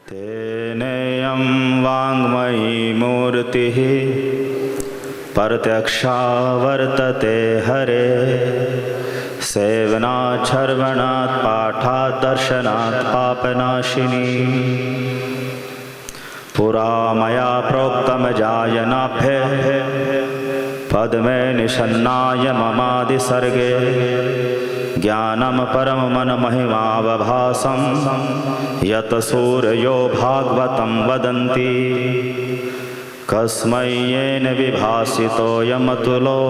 तेनेयं वाङ्मयी मूर्तिः प्रत्यक्षा वर्तते हरे। सेवनात् श्रवणात् पाठात् दर्शनात् पापनाशिनी। पुरा मया प्रोक्तं जायनाभ्ये पद्मे निषन्नाय ममादिसर्गे। ज्ञानं परममन महिमावभासं यत् सूर्यो भागवतं वदन्ति। कस्मै येन विभासितोऽयमतुलो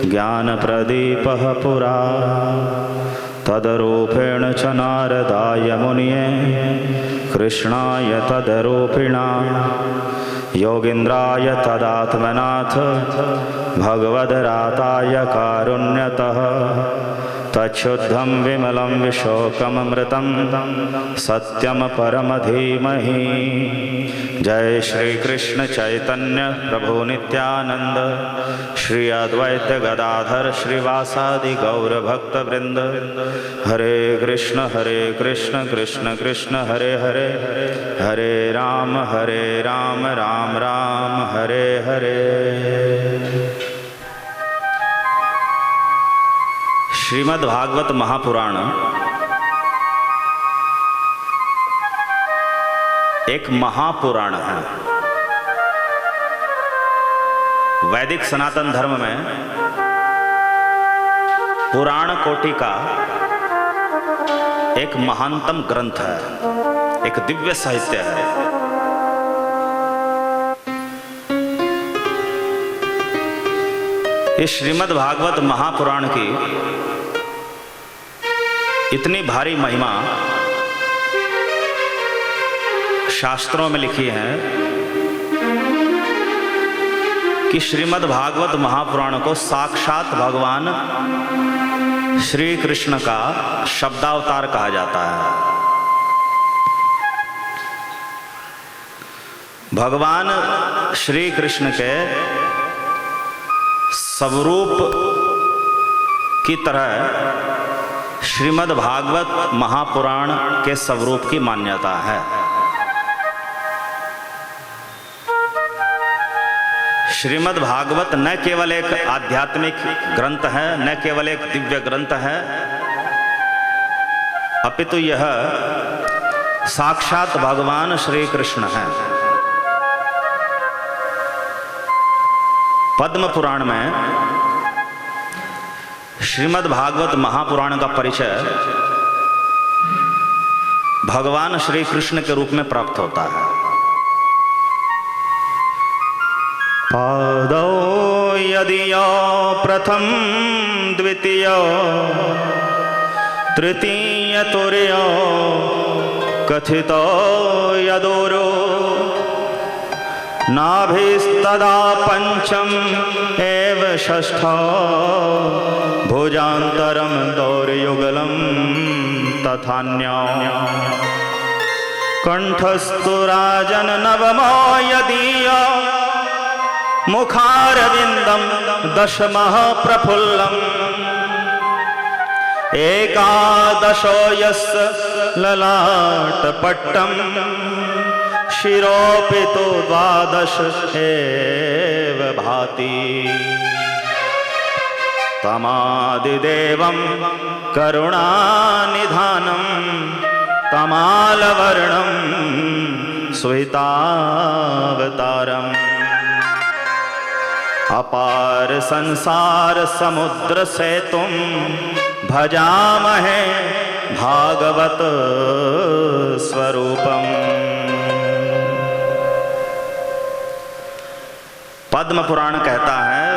ज्ञानप्रदीपः पुरा। तदरूपेण च नारदाय मुनये कृष्णाय तदरूपिणा। योगीन्द्राय तदात्मनाथ भगवद्राताय कारुण्यतः। तच्छुद्धं विमलं विशोकममृतं सत्यं परम धीमहि। जय श्री कृष्ण चैतन्य प्रभु नित्यानंद। श्री अद्वैत गदाधर श्रीवासादि गौर भक्त वृंद। हरे कृष्ण कृष्ण कृष्ण हरे हरे। हरे राम राम राम हरे हरे। श्रीमद् भागवत महापुराण एक महापुराण है। वैदिक सनातन धर्म में पुराण कोटि का एक महानतम ग्रंथ है, एक दिव्य साहित्य है। इस श्रीमद् भागवत महापुराण की इतनी भारी महिमा शास्त्रों में लिखी है कि श्रीमद् भागवत महापुराण को साक्षात भगवान श्री कृष्ण का शब्दावतार कहा जाता है। भगवान श्री कृष्ण के स्वरूप की तरह श्रीमद् भागवत महापुराण के स्वरूप की मान्यता है। श्रीमद् भागवत न केवल एक आध्यात्मिक ग्रंथ है, न केवल एक दिव्य ग्रंथ है, अपितु यह साक्षात भगवान श्री कृष्ण है। पद्म पुराण में श्रीमद् भागवत महापुराण का परिचय भगवान श्री कृष्ण के रूप में प्राप्त होता है। पादौ यदियो प्रथम द्वितीय तृतीय तुर्यो कथितो यदोरो। नाभिस्तदा पंचम एव षष्ठो भुजान्तरं दौर्युगलं तथान्यो। कंठस्तु राजन नवमो यदीयो मुखारविन्दं दशमः प्रफुल्लम्। एकादशो यस्य ललाटपट्टम् शिरोपितो द्वादश एव भाति। तमादिदेवं करुणानिधानं तमालवर्णं श्वेतावतारम्। अपार संसार समुद्र सेतुं भजामहे भागवत स्वरूपम्। पद्म पुराण कहता है,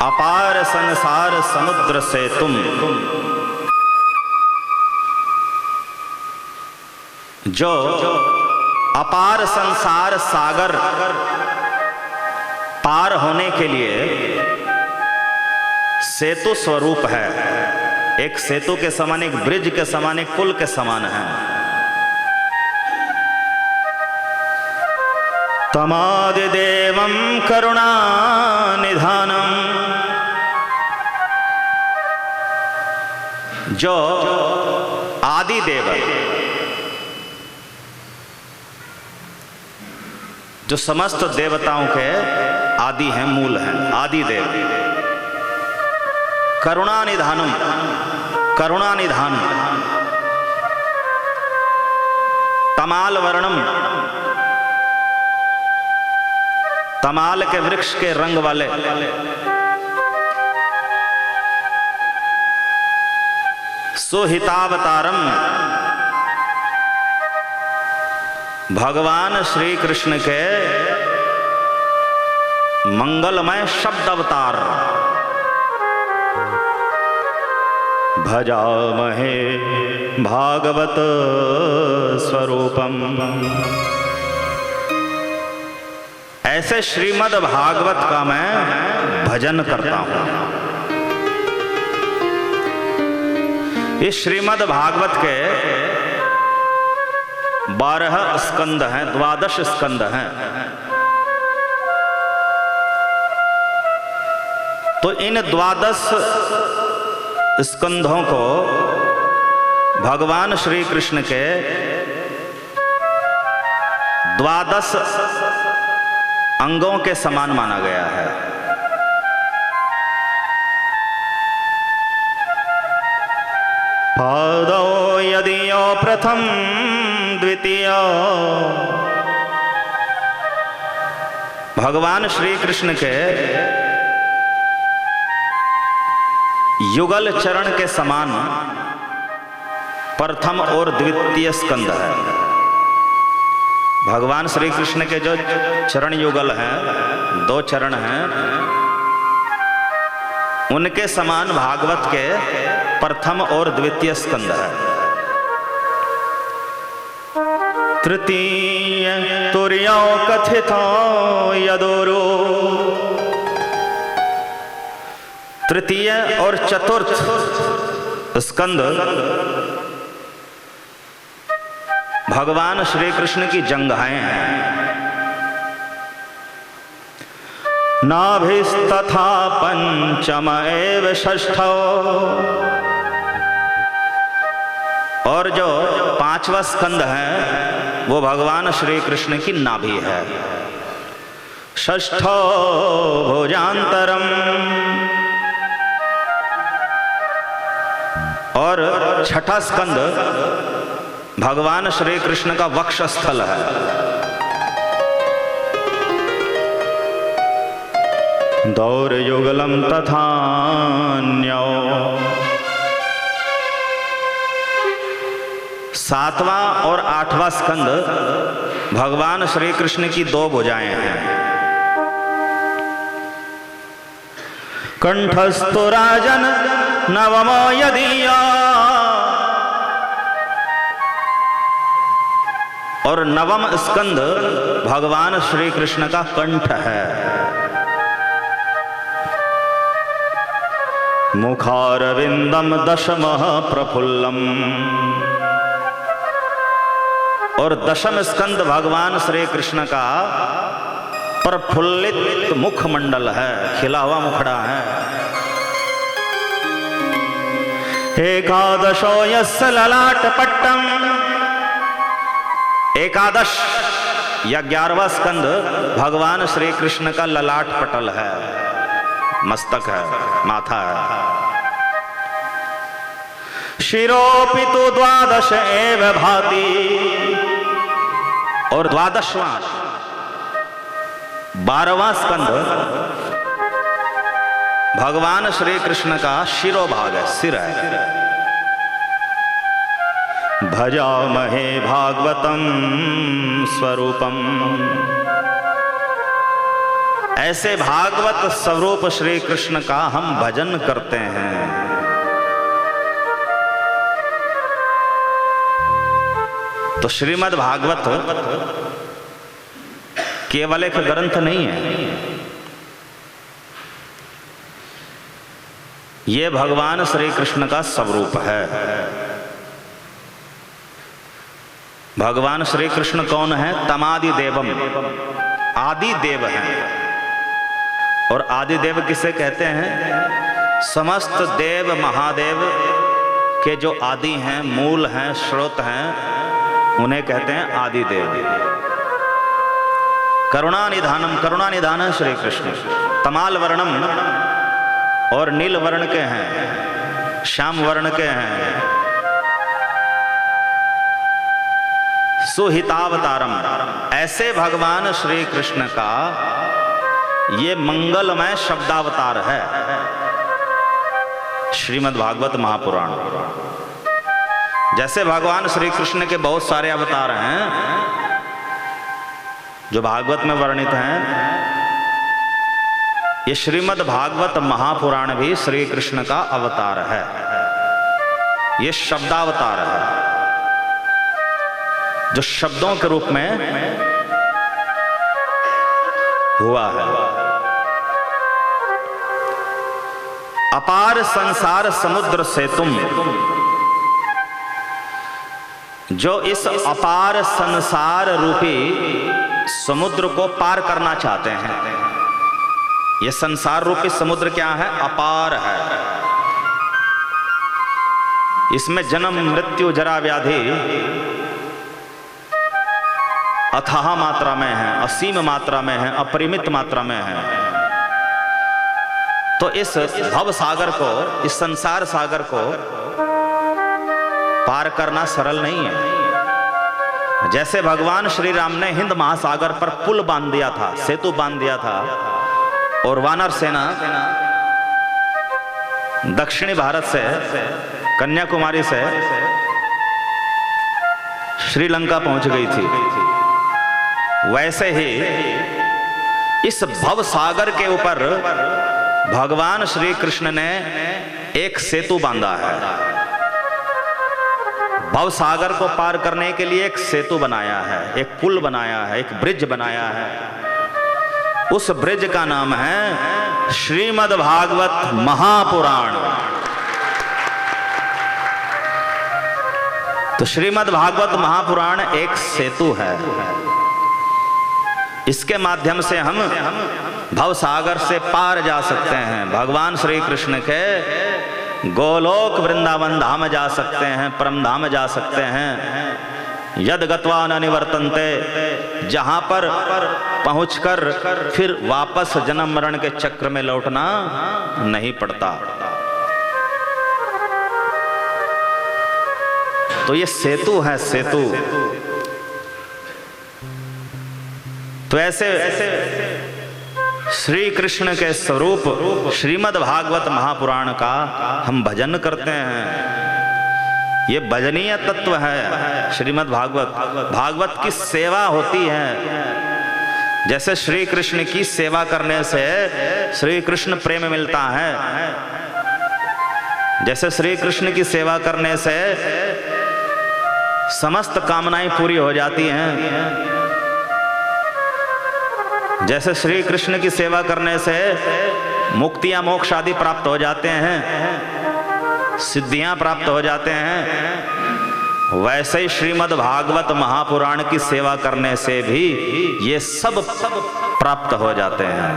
अपार संसार समुद्र से तुम, जो अपार संसार सागर पार होने के लिए सेतु स्वरूप है। एक सेतु के समान, एक ब्रिज के समान, एक पुल के समान है। तमादिदेवं करुणानिधानं, जो आदि देव जो समस्त देवताओं के आदि हैं, मूल हैं, आदि देव। करुणानिधानम, करुणानिधान। तमाल वर्णम, तमाल के वृक्ष के रंग वाले। सुहितावतारम, भगवान श्री कृष्ण के मंगलमय शब्द अवतार। भजामहे भागवत स्वरूपम। ऐसे श्रीमद् भागवत का मैं भजन करता हूं। इस श्रीमद् भागवत के 12 स्कंद हैं, 12 स्कंद हैं। तो इन 12 स्कंधों को भगवान श्री कृष्ण के 12 अंगों के समान माना गया है। पादौ यदीयो प्रथम द्वितीय। भगवान श्री कृष्ण के युगल चरण के समान प्रथम और द्वितीय स्कंद है। भगवान श्री कृष्ण के जो चरण युगल हैं, 2 चरण हैं, उनके समान भागवत के प्रथम और द्वितीय स्कंद है। तृतीय तुर्यो कथितो यदोरो। तृतीय और चतुर्थ स्कंद भगवान श्री कृष्ण की जंघाएं हैं। नाभिस्तथा पंचम एव षष्ठो। और जो 5वां स्कंद है वो भगवान श्री कृष्ण की नाभि है। षष्ठो भुजांतरम। और 6ठा स्कंद भगवान श्री कृष्ण का वक्षस्थल है। दौर्युगलम तथान्यो। 7वां और 8वां स्कंद भगवान श्री कृष्ण की 2 भुजाएं हैं। कंठस्थो राजन नवमो यदीया। और 9वां स्कंद भगवान श्री कृष्ण का कंठ है। मुखारविंदम दशमः प्रफुल्लम। और 10वां स्कंद भगवान श्री कृष्ण का प्रफुल्लित मुखमंडल है, खिला हुआ मुखड़ा है। एकादशो यस्य ललाट पट्टम। 11 या 11वां स्कंद भगवान श्री कृष्ण का ललाट पटल है, मस्तक है, माथा है। शिरोपितु 12 एव भाति। और 12वां 12वां स्कंद भगवान श्री कृष्ण का शिरोभाग है, सिर है। भजामहे भागवतम स्वरूपम। ऐसे भागवत स्वरूप श्री कृष्ण का हम भजन करते हैं। तो श्रीमद् भागवत केवल एक ग्रंथ नहीं है, ये भगवान श्री कृष्ण का स्वरूप है। भगवान श्री कृष्ण कौन है? तमादि देवम, आदि देव हैं। और आदि देव किसे कहते हैं? समस्त देव महादेव के जो आदि हैं, मूल हैं, स्रोत हैं, उन्हें कहते हैं आदि देव। करुणानिधानम, करुणानिधान श्री कृष्ण। तमाल वर्णम और नील वर्ण के हैं, श्याम वर्ण के हैं। सुहितावतारम, ऐसे भगवान श्री कृष्ण का ये मंगलमय शब्दावतार है श्रीमद् भागवत महापुराण। जैसे भगवान श्री कृष्ण के बहुत सारे अवतार हैं जो भागवत में वर्णित हैं, ये श्रीमद् भागवत महापुराण भी श्री कृष्ण का अवतार है। ये शब्दावतार है जो शब्दों के रूप में हुआ है। अपार संसार समुद्र से तुम, जो इस अपार संसार रूपी समुद्र को पार करना चाहते हैं। यह संसार रूपी समुद्र क्या है? अपार है। इसमें जन्म मृत्यु जरा व्याधि अथाह मात्रा में है, असीम मात्रा में है, अपरिमित मात्रा में है। तो इस भव सागर को, इस संसार सागर को पार करना सरल नहीं है। जैसे भगवान श्री राम ने हिंद महासागर पर पुल बांध दिया था, सेतु बांध दिया था, और वानर सेना दक्षिणी भारत से, कन्याकुमारी से श्रीलंका पहुंच गई थी, वैसे ही इस भव सागर के ऊपर भगवान श्री कृष्ण ने एक सेतु बांधा है। भव सागर को पार करने के लिए एक सेतु बनाया है, एक पुल बनाया है, एक ब्रिज बनाया है। उस ब्रिज का नाम है श्रीमद् भागवत महापुराण। तो श्रीमद् भागवत महापुराण एक सेतु है। इसके माध्यम से हम भव सागर से पार जा सकते हैं, भगवान श्री कृष्ण के गोलोक वृंदावन धाम जा सकते हैं, परम धाम जा सकते हैं। यद गत्वा न निवर्तन्ते, जहां पर पहुंचकर फिर वापस जन्म मरण के चक्र में लौटना नहीं पड़ता। तो ये सेतु है, सेतु। तो ऐसे श्री कृष्ण के स्वरूप श्रीमद् भागवत महापुराण का हम भजन करते हैं। ये भजनीय तत्व है श्रीमद् भागवत। भागवत की सेवा होती है। जैसे श्री कृष्ण की सेवा करने से श्री कृष्ण प्रेम मिलता है, जैसे श्री कृष्ण की सेवा करने से समस्त कामनाएं पूरी हो जाती हैं, जैसे श्री कृष्ण की सेवा करने से मुक्तियां मोक्ष आदि प्राप्त हो जाते हैं, सिद्धियां प्राप्त हो जाते हैं, वैसे ही श्रीमद् भागवत महापुराण की सेवा करने से भी ये सब प्राप्त हो जाते हैं।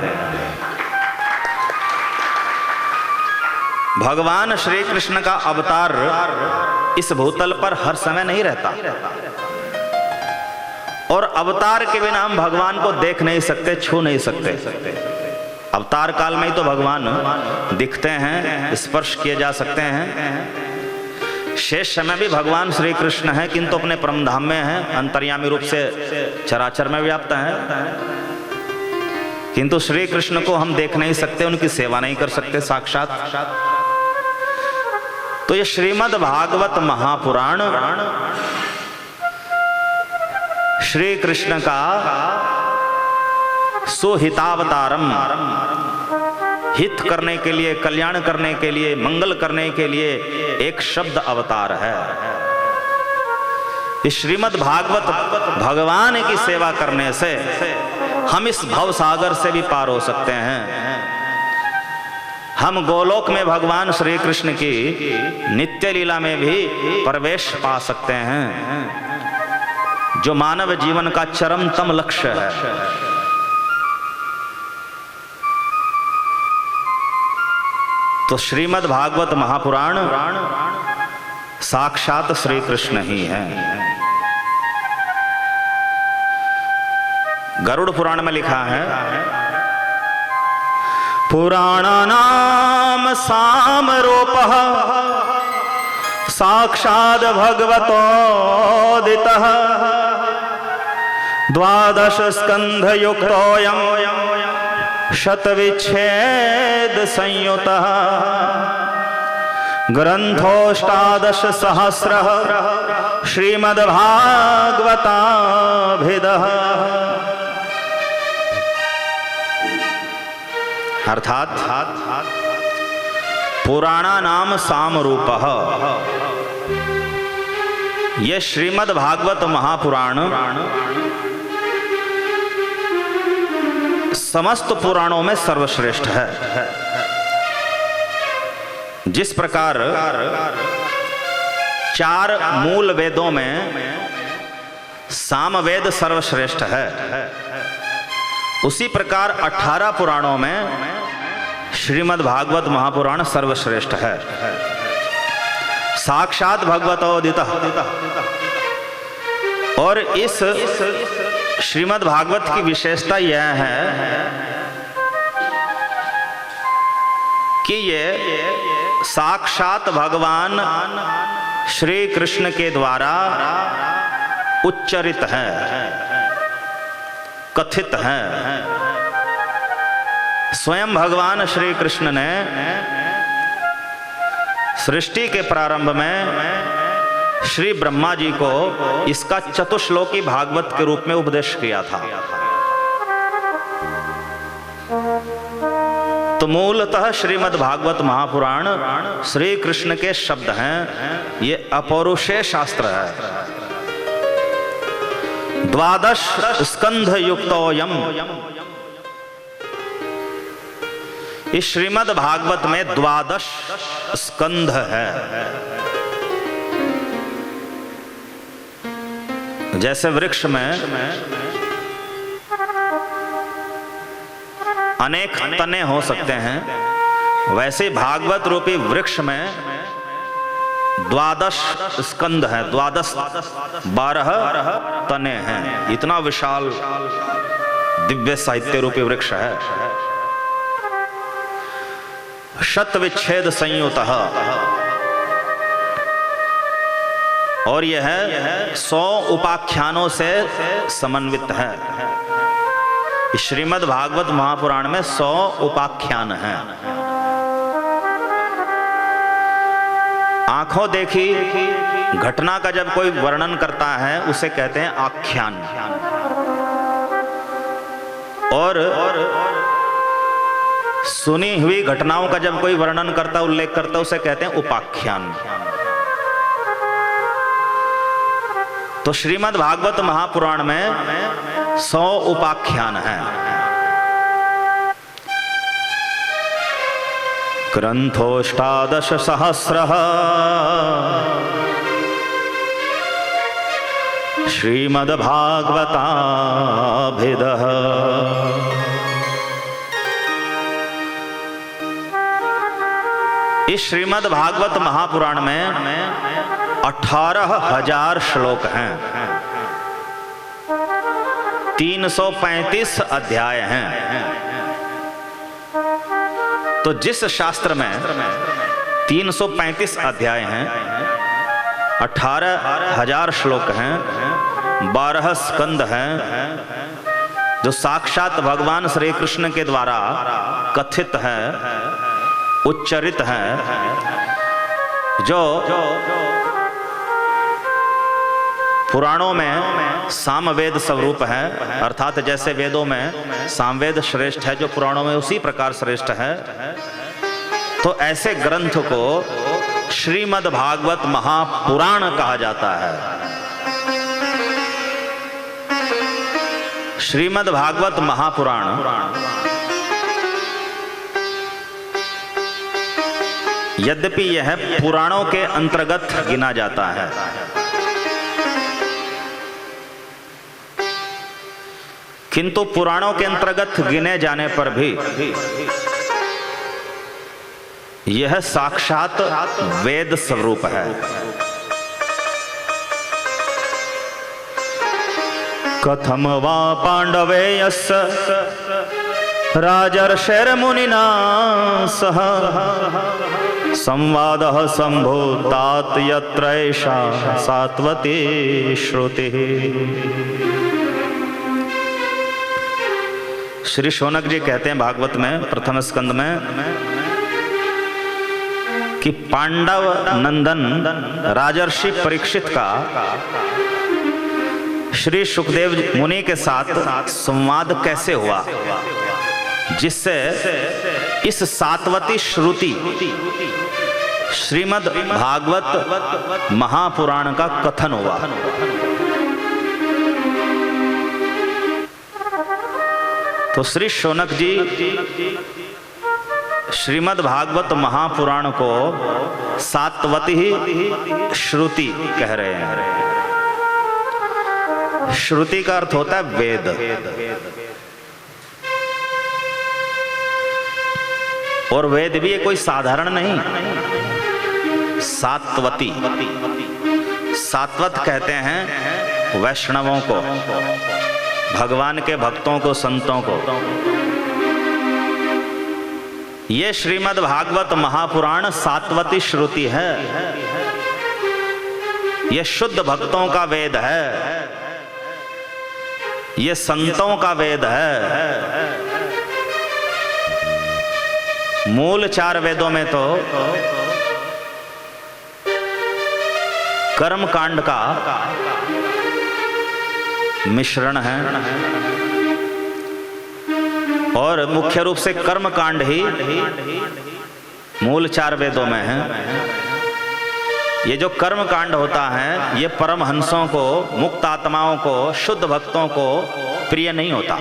भगवान श्री कृष्ण का अवतार इस भूतल पर हर समय नहीं रहता, और अवतार के बिना हम भगवान को देख नहीं सकते, छू नहीं सकते। अवतार काल में ही तो भगवान दिखते हैं, स्पर्श किए जा सकते हैं। शेष समय भी भगवान श्री कृष्ण है, किंतु अपने परम धाम में हैं, अंतर्यामी रूप से चराचर में व्याप्त हैं। किंतु श्री कृष्ण को हम देख नहीं सकते, उनकी सेवा नहीं कर सकते साक्षात। तो ये श्रीमद् भागवत महापुराण श्री कृष्ण का सुहितावतारम, हित करने के लिए, कल्याण करने के लिए, मंगल करने के लिए एक शब्द अवतार है। इस श्रीमद् भागवत भगवान की सेवा करने से हम इस भव सागर से भी पार हो सकते हैं। हम गोलोक में भगवान श्री कृष्ण की नित्य लीला में भी प्रवेश पा सकते हैं, जो मानव जीवन का चरमतम लक्ष्य है। तो श्रीमद् भागवत महापुराण साक्षात श्री कृष्ण ही है। गरुड़ पुराण में लिखा है, पुराणानाम सामरूपः साक्षात् भगवतोदितः द्वादश स्कंध युक्तोऽयं शतविच्छेद संयुतः ग्रंथोऽष्टादश सहस्रः श्रीमद्भागवताभिधः। अर्थात पुराणा नाम सामरूपः, ये श्रीमद् भागवत महापुराण समस्त पुराणों में सर्वश्रेष्ठ है। जिस प्रकार 4 मूल वेदों में सामवेद सर्वश्रेष्ठ है, उसी प्रकार 18 पुराणों में श्रीमद् भागवत महापुराण सर्वश्रेष्ठ है। साक्षात भगवतोदितः, और इस श्रीमद् भागवत की विशेषता यह है कि ये साक्षात भगवान श्री कृष्ण के द्वारा उच्चरित है, कथित है। स्वयं भगवान श्री कृष्ण ने सृष्टि के प्रारंभ में श्री ब्रह्मा जी को इसका चतुश्लोकी भागवत के रूप में उपदेश किया था। तो मूलतः श्रीमद् भागवत महापुराण श्री कृष्ण के शब्द हैं, ये अपौरुषेय शास्त्र है। द्वादश स्कंध युक्तोऽयम्, इस श्रीमद् भागवत में 12 स्कंध है। जैसे वृक्ष में अनेक तने हो सकते हैं, वैसे भागवत रूपी वृक्ष में 12 स्कंद है, 12 तने हैं। इतना विशाल दिव्य साहित्य रूपी वृक्ष है। शतविच्छेद संयुतः, और यह 100 उपाख्यानों से समन्वित है। श्रीमद् भागवत महापुराण में 100 उपाख्यान हैं। आंखों देखी घटना का जब कोई वर्णन करता है उसे कहते हैं आख्यान, और सुनी हुई घटनाओं का जब कोई वर्णन करता, उल्लेख करता, उसे कहते हैं उपाख्यान। तो श्रीमद् भागवत महापुराण में 100 उपाख्यान हैं। ग्रंथोऽष्टादश सहस्रः श्रीमद् भागवताभिधः। इस श्रीमद् भागवत महापुराण में 18,000 श्लोक हैं, 335 अध्याय हैं। तो जिस शास्त्र में 335 अध्याय हैं, 18,000 श्लोक हैं, 12 स्कंद हैं, जो साक्षात भगवान श्री कृष्ण के द्वारा कथित है, उच्चरित है, जो पुराणों में सामवेद स्वरूप है। अर्थात जैसे वेदों में सामवेद श्रेष्ठ है, जो पुराणों में उसी प्रकार श्रेष्ठ है। तो ऐसे ग्रंथ को श्रीमद् भागवत महापुराण कहा जाता है। श्रीमद् भागवत महापुराण यद्यपि यह पुराणों के अंतर्गत गिना जाता है, किंतु पुराणों के अंतर्गत गिने जाने पर भी यह साक्षात वेद स्वरूप है। कथम वा पांडवे यस्य राजर्षिर्मुनिना सह संवादः संभूतात् यत्र एषा सात्वती श्रुतिः। श्री शौनक जी कहते हैं भागवत में प्रथम स्कंद में कि पांडव नंदन राजर्षि परीक्षित का श्री सुखदेव मुनि के साथ संवाद कैसे हुआ, जिससे इस सात्वती श्रुति श्रीमद् भागवत महापुराण का कथन हुआ। तो श्री शौनक जी श्रीमद् भागवत महापुराण को सात्वती श्रुति कह रहे हैं। श्रुति का अर्थ होता है वेद, और वेद भी ये कोई साधारण नहीं। सात्वती, सात्वत कहते हैं वैष्णवों को, भगवान के भक्तों को, संतों को। ये श्रीमद् भागवत महापुराण सात्वती श्रुति है। ये शुद्ध भक्तों का वेद है, ये संतों का वेद है। मूल 4 वेदों में तो कर्म कांड का मिश्रण है, और मुख्य रूप से कर्म कांड ही मूल 4 वेदों में है। ये जो कर्म कांड होता है ये परमहंसों को, मुक्त आत्माओं को, शुद्ध भक्तों को प्रिय नहीं होता।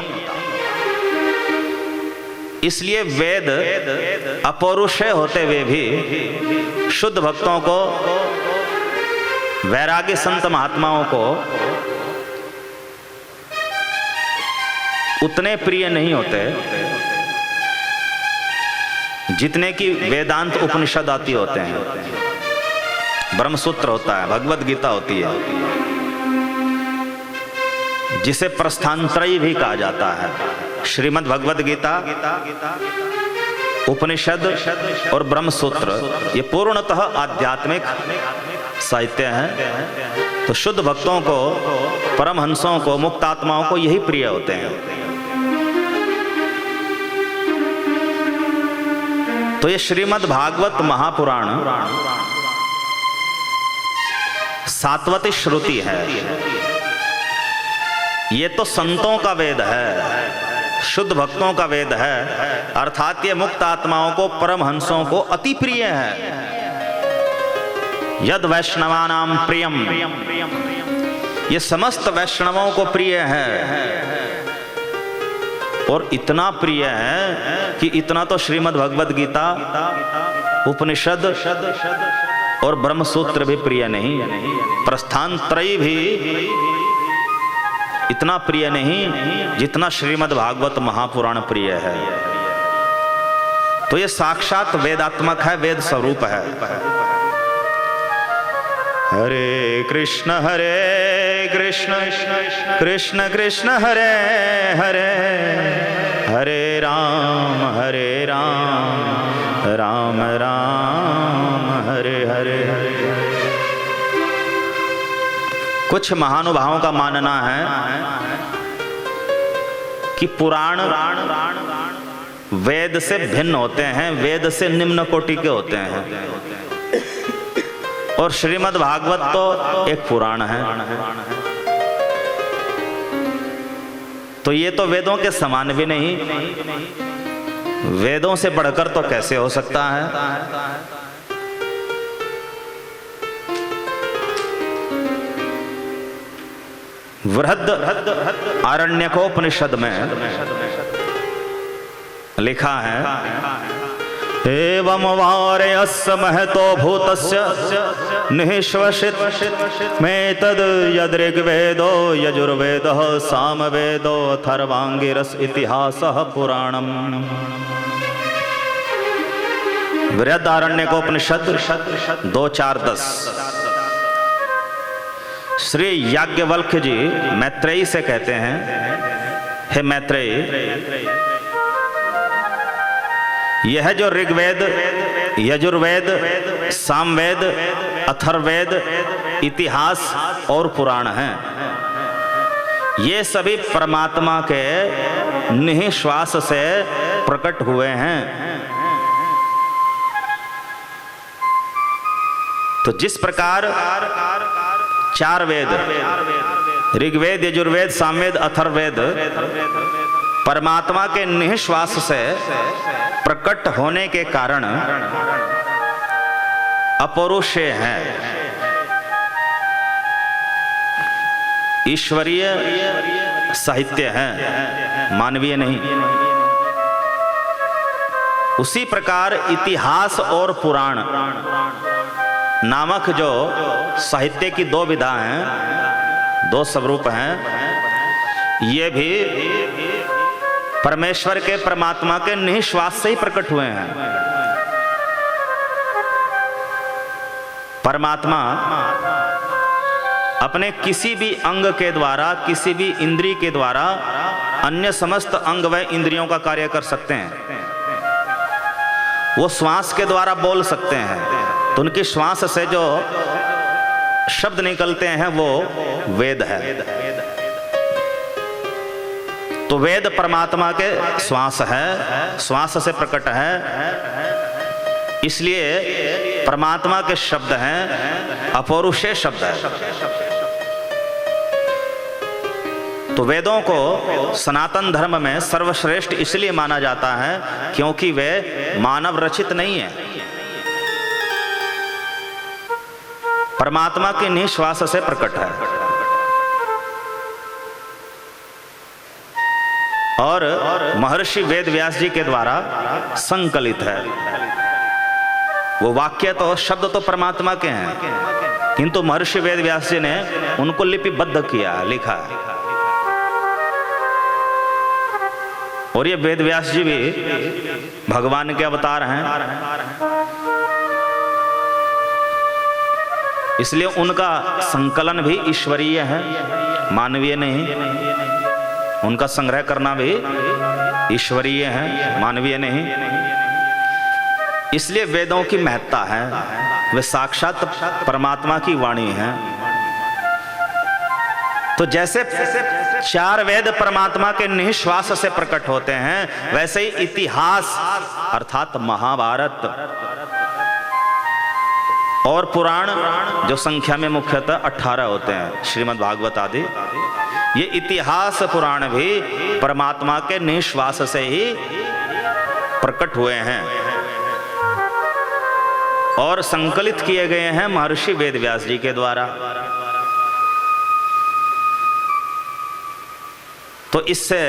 इसलिए वेद अपौरुषेय होते हुए भी शुद्ध भक्तों को, वैरागी संत महात्माओं को उतने प्रिय नहीं होते जितने कि वेदांत उपनिषद आती होते हैं। ब्रह्मसूत्र होता है, भगवत गीता होती है, जिसे प्रस्थानत्रयी भी कहा जाता है। श्रीमद् भगवत गीता, उपनिषद और ब्रह्मसूत्र ये पूर्णतः आध्यात्मिक साहित्य है। तो शुद्ध भक्तों को, परमहंसों को, मुक्त आत्माओं को यही प्रिय होते हैं। तो ये श्रीमद् भागवत महापुराण सात्वती श्रुति है। ये तो संतों का वेद है, शुद्ध भक्तों का वेद है, अर्थात ये मुक्त आत्माओं को, परमहंसों को अति प्रिय है। यद वैष्णवानाम प्रियम, ये समस्त वैष्णवों को प्रिय है। और इतना प्रिय है कि इतना तो श्रीमद् भगवद गीता, उपनिषद और ब्रह्मसूत्र भी प्रिय नहीं, प्रस्थानत्रयी भी इतना प्रिय नहीं जितना श्रीमद् भागवत महापुराण प्रिय है। तो ये साक्षात वेदात्मक है, वेद स्वरूप है। हरे कृष्ण कृष्ण कृष्ण हरे हरे, हरे राम राम राम हरे हरे। कुछ महानुभावों का मानना है कि पुराण वेद से भिन्न होते हैं, वेद से निम्न कोटि के होते हैं, और श्रीमद् भागवत तो एक पुराण है। तो ये तो वेदों के समान भी नहीं, वेदों से बढ़कर तो कैसे हो सकता है। बृहद आरण्यकोपनिषद में लिखा है, एवं वारयस्य महतो भूतस्य निःश्वसित में तद यदृग्वेदो यजुर्वेदः सामवेदो अथर्वांगिरस इतिहासः पुराणम्। बृहदारण्यकोपनिषद 2:4-10। श्री याज्ञवल्क्य जी मैत्रेयी से कहते हैं, हे मैत्रेयी, यह जो ऋग्वेद, यजुर्वेद, सामवेद, अथर्ववेद, इतिहास और पुराण हैं, ये सभी परमात्मा के निःश्वास से प्रकट हुए हैं। तो जिस प्रकार चार वेद, ऋग्वेद, यजुर्वेद, सामवेद, अथर्ववेद परमात्मा के निःश्वास से प्रकट होने के कारण अपौरुषेय हैं, ईश्वरीय साहित्य है, मानवीय नहीं, उसी प्रकार इतिहास और पुराण नामक जो साहित्य की दो विधा हैं, दो स्वरूप हैं, ये भी परमेश्वर के, परमात्मा के निःश्वास से ही प्रकट हुए हैं। परमात्मा अपने किसी भी अंग के द्वारा, किसी भी इंद्रिय के द्वारा अन्य समस्त अंग व इंद्रियों का कार्य कर सकते हैं। वो श्वास के द्वारा बोल सकते हैं, तो उनकी श्वास से जो शब्द निकलते हैं वो वेद है। तो वेद परमात्मा के श्वास है, श्वास से प्रकट है, इसलिए परमात्मा के शब्द हैं, अपौरुषेय शब्द है। तो वेदों को सनातन धर्म में सर्वश्रेष्ठ इसलिए माना जाता है क्योंकि वे मानव रचित नहीं है, परमात्मा के निःश्वास से प्रकट है। और महर्षि वेद व्यास जी के द्वारा संकलित है। वो वाक्य तो, शब्द तो परमात्मा के हैं, किंतु महर्षि वेद व्यास जी ने उनको लिपिबद्ध किया, लिखा है। और ये वेद व्यास जी भी भगवान के अवतार हैं, इसलिए उनका संकलन भी ईश्वरीय है, मानवीय नहीं। उनका संग्रह करना भी ईश्वरीय है, मानवीय नहीं। इसलिए वेदों की महत्ता है, वे साक्षात परमात्मा की वाणी है। तो जैसे चार वेद परमात्मा के निःश्वास से प्रकट होते हैं, वैसे ही इतिहास अर्थात महाभारत और पुराण, जो संख्या में मुख्यतः 18 होते हैं, श्रीमद् भागवत आदि, ये इतिहास पुराण भी परमात्मा के निःश्वास से ही प्रकट हुए हैं और संकलित किए गए हैं महर्षि वेद व्यास जी के द्वारा। तो इससे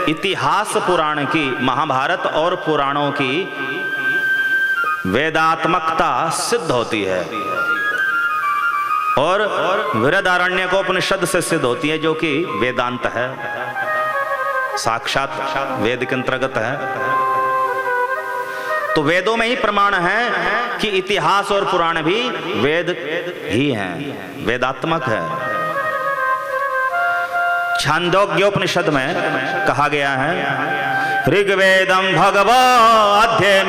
इतिहास पुराण की, महाभारत और पुराणों की वेदात्मकता सिद्ध होती है और बृहदारण्यकोपनिषद से सिद्ध होती है, जो कि वेदांत है, साक्षात वेद के अंतर्गत है। तो वेदों में ही प्रमाण है कि इतिहास और पुराण भी वेद ही हैं, वेदात्मक है। छांदोग्योपनिषद में कहा गया है, ऋग्वेदम भगवद्गीता,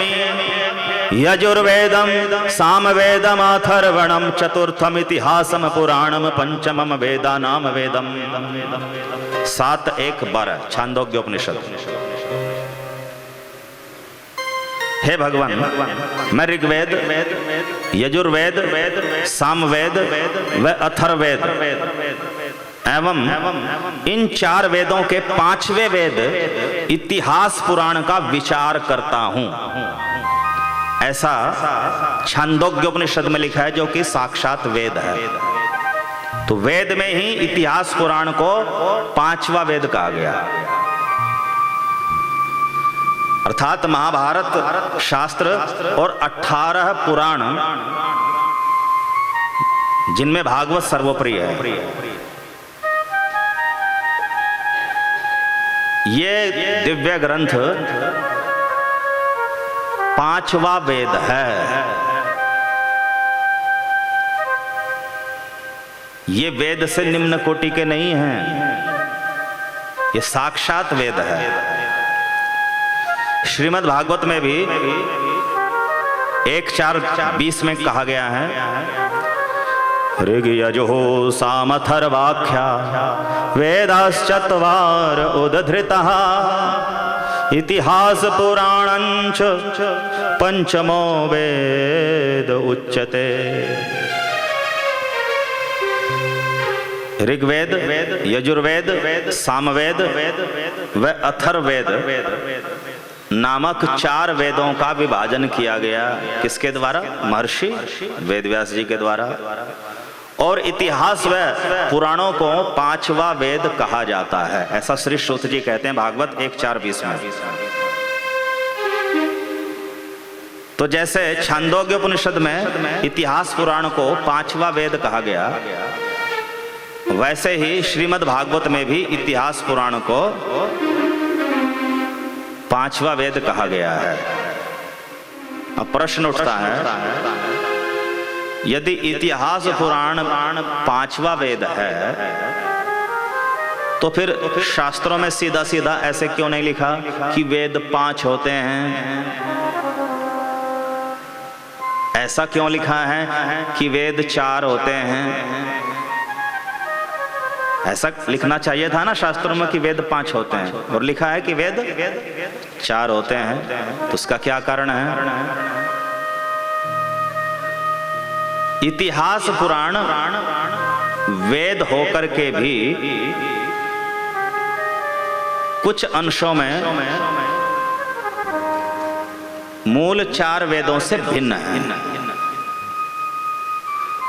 यजुर्वेदम सामवेदम अथर्वणम, चतुर्थम इतिहासम पुराणम, पंचमम वेदानाम वेदम। 7:1-12 छांदोग्योपनिषद। हे भगवान, मैं ऋग्वेद, यजुर्वेद, सामवेद व अथर्ववेद एवं इन 4 वेदों के 5वें वेद इतिहास पुराण का विचार करता हूं, ऐसा छांदोग्योपनिषद में लिखा है, जो कि साक्षात वेद है। तो वेद में ही इतिहास पुराण को 5वां वेद कहा गया, अर्थात महाभारत शास्त्र और 18 पुराण, जिनमें भागवत सर्वोपरि है। ये दिव्य ग्रंथ 5वां वेद है। ये वेद से निम्न कोटि के नहीं हैं, ये साक्षात वेद है। श्रीमद् भागवत में भी 1:4-20 में कहा गया है, ऋग यजुः सामथर्वाख्या वेदाश्चत्वार उद्धृतः इतिहास पुराणञ्च पंचमो वेद उच्यते। ऋग्वेद, यजुर्वेद, सामवेद व अथर्ववेद नामक 4 वेदों का विभाजन किया गया। किसके द्वारा? महर्षि वेदव्यास जी के द्वारा। और इतिहास व पुराणों को 5वां वेद कहा जाता है, ऐसा श्री श्रुत जी कहते हैं भागवत 1:4-20 में। तो जैसे छांदोग्य उपनिषद में इतिहास पुराण को 5वां वेद कहा गया, वैसे ही श्रीमद् भागवत में भी इतिहास पुराण को 5वां वेद कहा गया है। अब प्रश्न उठता है, यदि इतिहास पुराण 5वां वेद है, तो फिर शास्त्रों में सीधा सीधा ऐसे क्यों नहीं लिखा कि वेद 5 होते हैं? ऐसा क्यों लिखा है कि वेद 4 होते हैं? ऐसा लिखना चाहिए था ना शास्त्रों में कि वेद 5 होते हैं, और लिखा है कि वेद 4 होते हैं। तो उसका क्या कारण है? इतिहास पुराण वेद होकर के भी कुछ अंशों में मूल 4 वेदों से भिन्न है।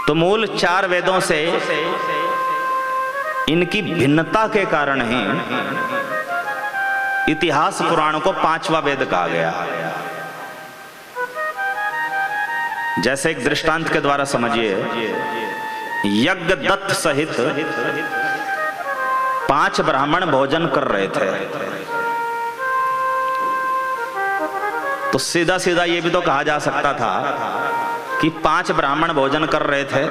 तो मूल 4 वेदों से इनकी भिन्नता के कारण ही इतिहास पुराण को 5वां वेद कहा गया। जैसे एक दृष्टांत के द्वारा समझिए, यज्ञ दत्त सहित 5 ब्राह्मण भोजन कर रहे थे, तो सीधा सीधा ये भी तो कहा जा सकता था कि 5 ब्राह्मण भोजन कर रहे थे।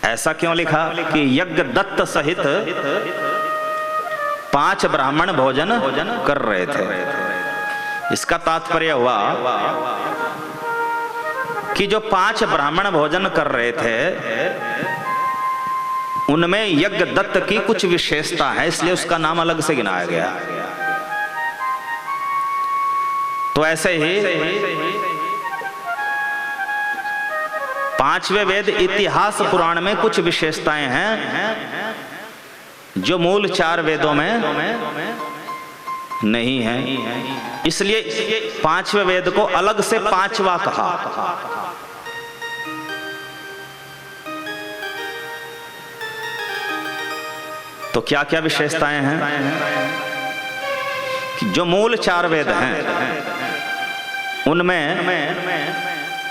ऐसा क्यों लिखा कि यज्ञ दत्त सहित 5 ब्राह्मण भोजन कर रहे थे? इसका तात्पर्य हुआ कि जो 5 ब्राह्मण भोजन कर रहे थे, उनमें यज्ञ दत्त की कुछ विशेषता है, इसलिए उसका नाम अलग से गिनाया गया। तो ऐसे ही 5वें वेद इतिहास पुराण में कुछ विशेषताएं हैं जो मूल 4 वेदों में नहीं है, इसलिए 5वें वेद को अलग से 5वां कहा। तो क्या क्या विशेषताएं हैं कि जो मूल 4 वेद हैं उनमें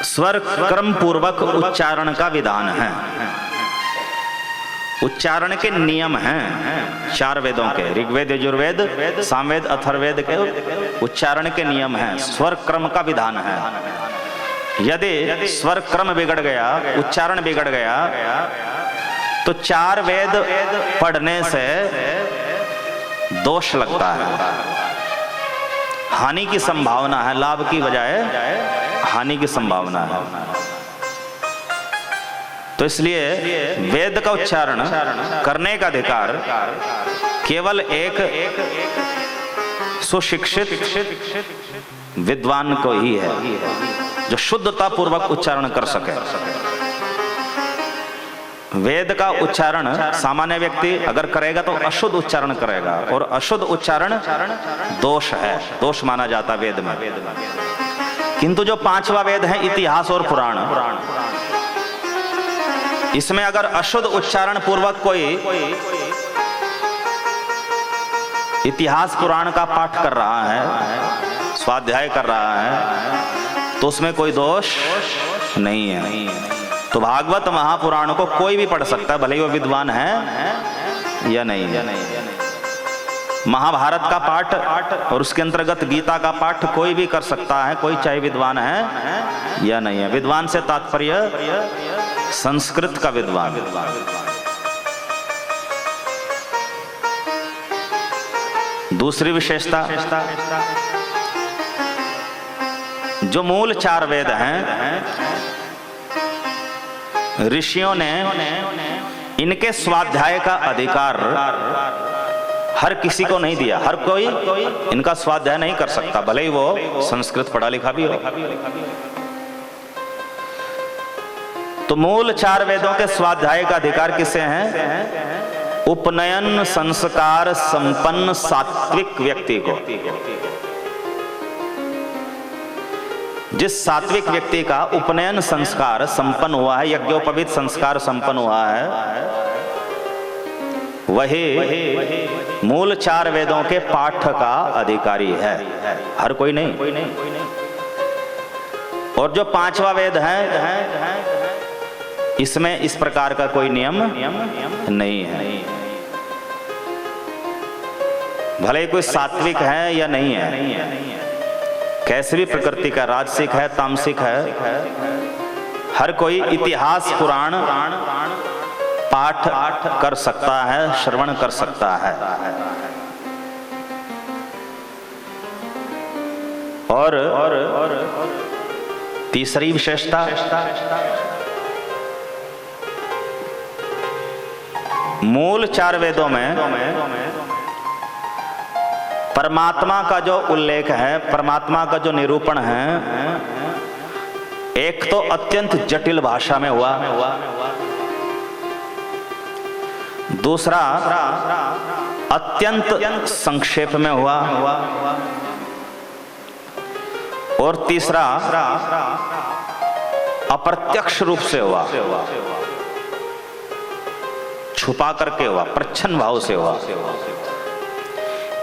स्वर क्रम पूर्वक उच्चारण का विधान है, उच्चारण के नियम हैं 4 वेदों के, ऋग्वेद, यजुर्वेद, सामवेद, अथर्ववेद के उच्चारण के नियम हैं, स्वर क्रम का विधान है। यदि स्वर क्रम बिगड़ गया, उच्चारण बिगड़ गया, तो 4 वेद पढ़ने से दोष लगता है, हानि की संभावना है, लाभ की बजाय हानि की संभावना है। तो इसलिए वेद का उच्चारण करने का अधिकार केवल एक सुशिक्षित विद्वान को ही है, जो शुद्धता पूर्वक उच्चारण कर सके। वेद का उच्चारण सामान्य व्यक्ति अगर करेगा तो अशुद्ध उच्चारण करेगा, और अशुद्ध उच्चारण दोष है, दोष माना जाता वेद में। किंतु जो 5वां वेद है इतिहास और पुराण, इसमें अगर अशुद्ध उच्चारण पूर्वक कोई इतिहास पुराण का पाठ कर रहा है, स्वाध्याय कर रहा है, तो उसमें कोई दोष नहीं है। तो भागवत महापुराण को कोई भी पढ़ सकता है, भले ही वो विद्वान है या नहीं। महाभारत का पाठ और उसके अंतर्गत गीता का पाठ कोई भी कर सकता है, कोई चाहे विद्वान है या नहीं है। विद्वान से तात्पर्य संस्कृत का विद्वान। दूसरी विशेषता, जो मूल 4 वेद हैं, ऋषियों ने इनके स्वाध्याय का अधिकार हर किसी को नहीं दिया। हर कोई इनका स्वाध्याय नहीं कर सकता, भले ही वो संस्कृत पढ़ा लिखा भी हो। तो मूल 4 वेदों के स्वाध्याय का अधिकार किसे है? उपनयन संस्कार संपन्न सात्विक व्यक्ति को। जिस सात्विक व्यक्ति का उपनयन संस्कार संपन्न हुआ है, यज्ञोपवीत संस्कार संपन्न हुआ है, वही मूल 4 वेदों के पाठ का अधिकारी है, हर कोई नहीं। और जो 5वां वेद है, इसमें इस प्रकार का कोई नियम नहीं है। भले ही कोई सात्विक है या नहीं है, कैसे भी प्रकृति का, राजसिक है, तामसिक है, हर कोई इतिहास पुराण पाठ कर सकता है, श्रवण कर सकता है। और तीसरी विशेषता, मूल 4 वेदों में परमात्मा का जो उल्लेख है, परमात्मा का जो निरूपण है, एक तो अत्यंत जटिल भाषा में हुआ, दूसरा अत्यंत संक्षेप में हुआ, और तीसरा अप्रत्यक्ष रूप से हुआ, छुपा करके हुआ, प्रच्छन्न भाव से हुआ।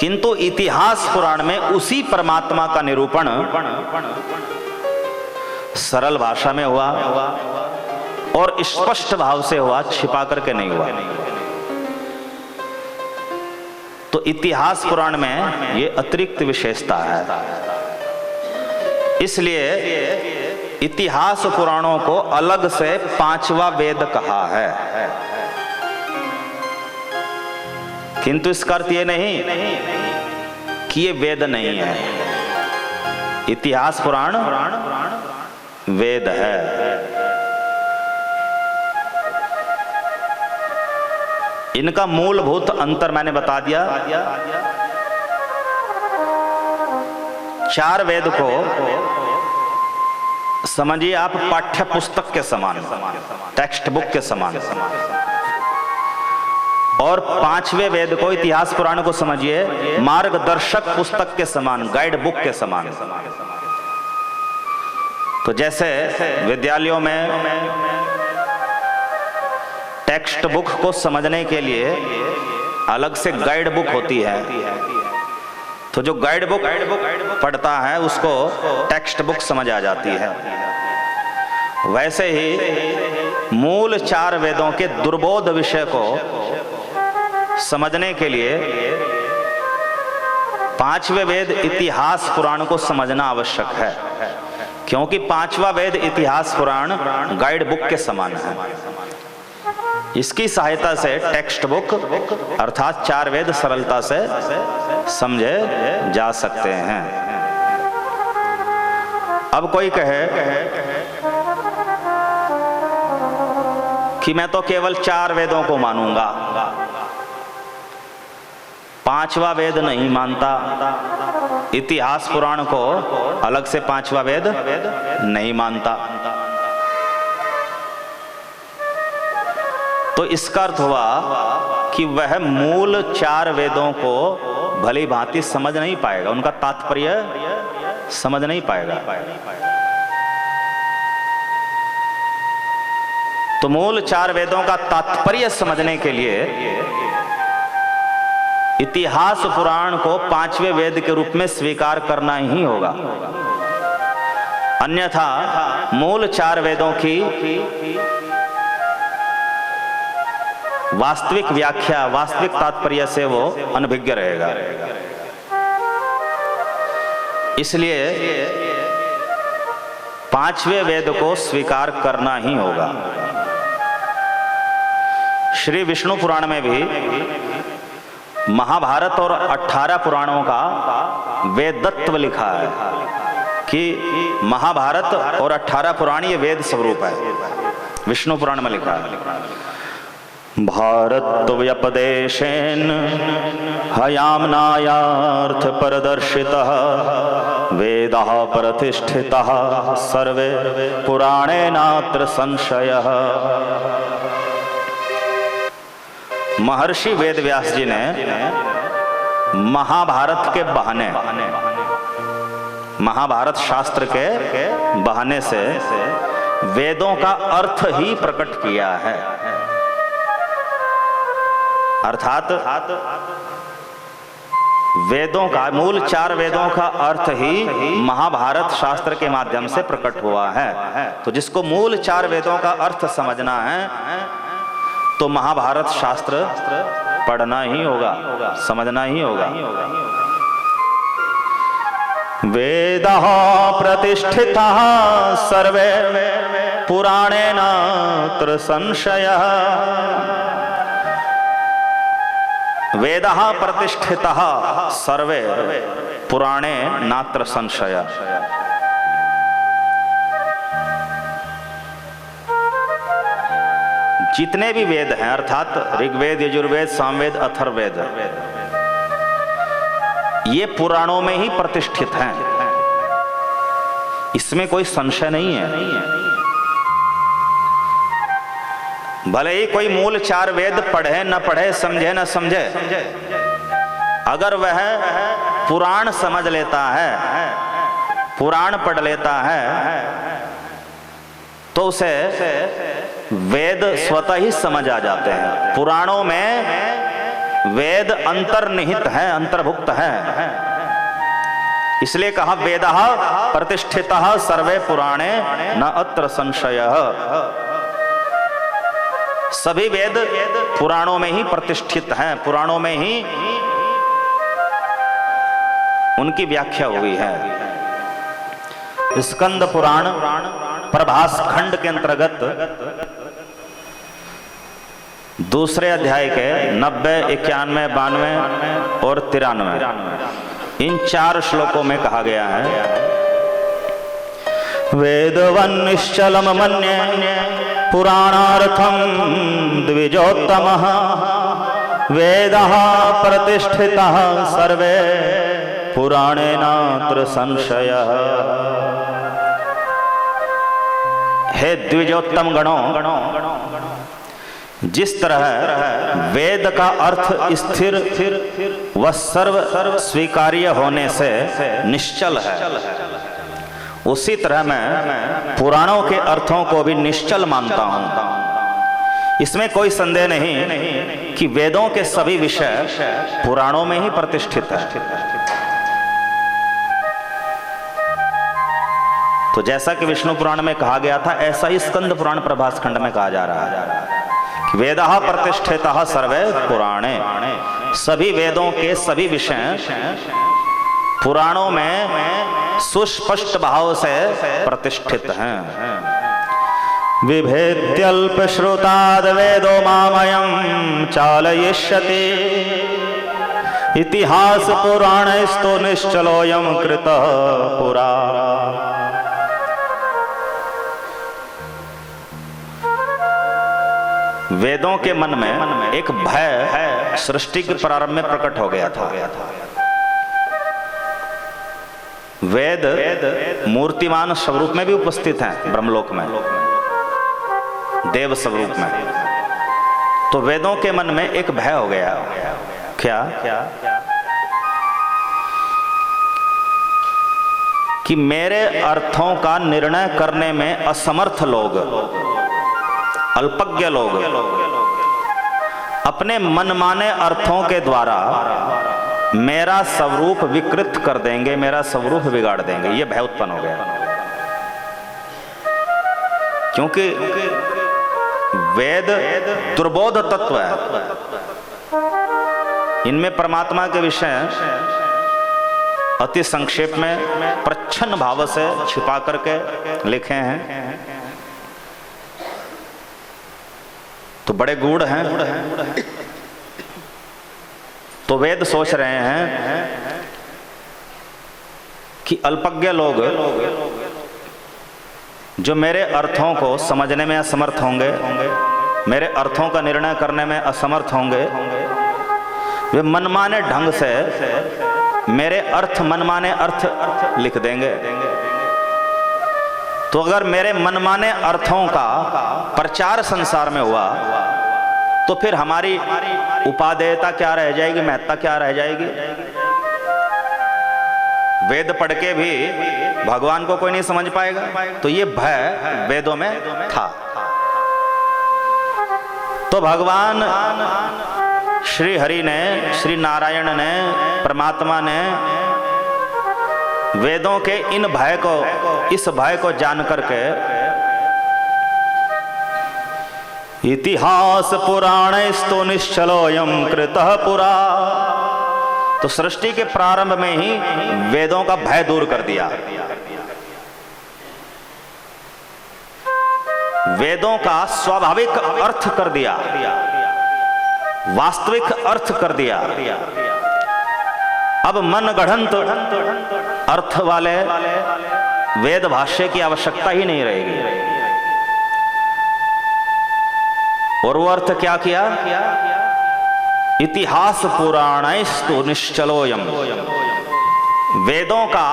किंतु इतिहास पुराण में उसी परमात्मा का निरूपण सरल भाषा में हुआ और स्पष्ट भाव से हुआ, छिपा करके नहीं हुआ। तो इतिहास पुराण में ये अतिरिक्त विशेषता है। इसलिए इतिहास पुराणों को अलग से 5वां वेद कहा है। किंतु इसका अर्थ ये नहीं कि ये वेद नहीं है। इतिहास पुराण वेद है। इनका मूलभूत अंतर मैंने बता दिया। 4 वेद को समझिए आप पाठ्य पुस्तक के समान, टेक्स्ट बुक के समान, और 5वें वेद को, इतिहास पुराण को समझिए मार्गदर्शक पुस्तक के समान, गाइड बुक के समान। तो जैसे विद्यालयों में टेक्स्ट बुक को समझने के लिए अलग से गाइड बुक होती है, तो जो गाइड बुक पढ़ता है उसको टेक्स्ट बुक समझ आ जाती है। वैसे ही मूल 4 वेदों के दुर्बोध विषय को समझने के लिए 5वें वेद इतिहास पुराण को समझना आवश्यक है, क्योंकि 5वां वेद इतिहास पुराण गाइड बुक के समान है। इसकी सहायता से टेक्स्ट बुक अर्थात 4 वेद सरलता से समझे जा सकते हैं। अब कोई कहे कि मैं तो केवल 4 वेदों को मानूंगा, 5वां वेद नहीं मानता, इतिहास पुराण को अलग से 5वां वेद नहीं मानता। तो इसका अर्थ हुआ कि वह मूल 4 वेदों को भली भांति समझ नहीं पाएगा, उनका तात्पर्य समझ नहीं पाएगा। तो मूल 4 वेदों का तात्पर्य समझने के लिए इतिहास पुराण को 5वें वेद के रूप में स्वीकार करना ही होगा, अन्यथा मूल 4 वेदों की वास्तविक व्याख्या, वास्तविक तात्पर्य से वो अनभिज्ञ रहेगा। पांचवें वेद को स्वीकार करना ही होगा। श्री विष्णु पुराण में भी महाभारत और 18 पुराणों का वेदत्व लिखा है कि महाभारत और 18 पुराण ये वेद स्वरूप है। विष्णु पुराण में लिखा है भारत व्यपदेशेन हयाम्नायार्थ परदर्शितः वेदाः प्रतिष्ठिताः सर्वे पुराणे नात्र संशयः। महर्षि वेदव्यास जी ने महाभारत के बहाने, महाभारत शास्त्र के बहाने से वेदों का अर्थ ही प्रकट किया है। अर्थात वेदों का मूल 4 वेदों का अर्थ ही महाभारत शास्त्र के माध्यम से प्रकट हुआ है। तो जिसको मूल 4 वेदों का अर्थ समझना है तो महाभारत शास्त्र पढ़ना ही होगा, समझना ही होगा। वेदाः प्रतिष्ठिताः सर्वे पुराणे नात्र संशयः। वेदाः प्रतिष्ठिताः सर्वे पुराणे नात्र संशयः। जितने भी वेद हैं अर्थात ऋग्वेद, यजुर्वेद, सामवेद, अथर्ववेद, ये पुराणों में ही प्रतिष्ठित हैं, इसमें कोई संशय नहीं है। भले ही कोई मूल 4 वेद पढ़े न पढ़े, समझे न समझे, अगर वह पुराण समझ लेता है, पुराण पढ़ लेता है, तो उसे वेद स्वतः ही समझ आ जाते हैं। पुराणों में वेद अंतर्निहित है, अंतर्भुक्त है। इसलिए कहा वेदाः प्रतिष्ठिताः सर्वे पुराणे न अत्र संशयः। सभी वेद पुराणों में ही प्रतिष्ठित हैं, पुराणों में ही उनकी व्याख्या हुई है। स्कंद पुराण प्रभास खंड के अंतर्गत 2 अध्याय के 90, 91, 92 और 93 इन 4 श्लोकों में कहा गया है वेदवन्निश्चलम मन्ये पुराणार्थम द्विजोत्तमः वेदाः प्रतिष्ठिताः सर्वे पुराणे नात्र संशयः। हे द्विजोत्तम गणों, जिस तरह वेद का अर्थ स्थिर व सर्व स्वीकार्य होने से निश्चल है, उसी तरह मैं पुराणों के अर्थों को भी निश्चल मानता हूं। इसमें कोई संदेह नहीं कि वेदों के सभी विषय पुराणों में ही प्रतिष्ठित है। तो जैसा कि विष्णु पुराण में कहा गया था, ऐसा ही स्कंद पुराण प्रभास खंड में कहा जा रहा है कि वेदाः प्रतिष्ठिताः सर्वे पुराणे। सभी वेदों के सभी विषय पुराणों में सुस्पष्ट भाव से प्रतिष्ठित हैं। विभेद्यल्प श्रुताद् वेदो मामयं चालयिष्यति इतिहास पुराणैस्तु निश्चलोऽयं कृतः पुरा। वेदों के मन में एक भय सृष्टि के प्रारंभ में प्रकट हो गया था। वेद मूर्तिमान स्वरूप में भी उपस्थित हैं, ब्रह्मलोक में, देव स्वरूप में। तो वेदों के मन में एक भय हो गया। क्या? कि मेरे अर्थों का निर्णय करने में असमर्थ लोग, अल्पज्ञ लोग अपने मनमाने अर्थों के द्वारा मेरा स्वरूप विकृत कर देंगे, मेरा स्वरूप बिगाड़ देंगे। ये भय उत्पन्न हो गया, क्योंकि वेद दुर्बोध तत्व है। इनमें परमात्मा के विषय अति संक्षेप में प्रच्छन्न भाव से छिपा करके लिखे हैं, तो बड़े गूढ़ हैं। तो वेद सोच रहे हैं कि अल्पज्ञ लोग जो मेरे अर्थों को समझने में असमर्थ होंगे, मेरे अर्थों का निर्णय करने में असमर्थ होंगे, वे मनमाने ढंग से मेरे अर्थ, मनमाने अर्थ लिख देंगे। तो अगर मेरे मनमाने अर्थों का प्रचार संसार में हुआ तो फिर हमारी उपादेयता क्या रह जाएगी, महत्ता क्या रह जाएगी? वेद पढ़ के भी भगवान को कोई नहीं समझ पाएगा। तो ये भय वेदों में था। तो भगवान श्री हरि ने, श्री नारायण ने, परमात्मा ने वेदों के इन भय को, इस भय को जान करके इतिहास पुराणस्तु निश्चलोऽयं कृतः पुरा, तो सृष्टि के प्रारंभ में ही वेदों का भय दूर कर दिया। वेदों का स्वाभाविक अर्थ कर दिया, वास्तविक अर्थ कर दिया। अब मन गढ़ंत अर्थ वाले वेद भाष्य की आवश्यकता ही नहीं रहेगी। और वो अर्थ क्या किया? इतिहास पुराणस्तु निश्चलोऽयं, वेदों का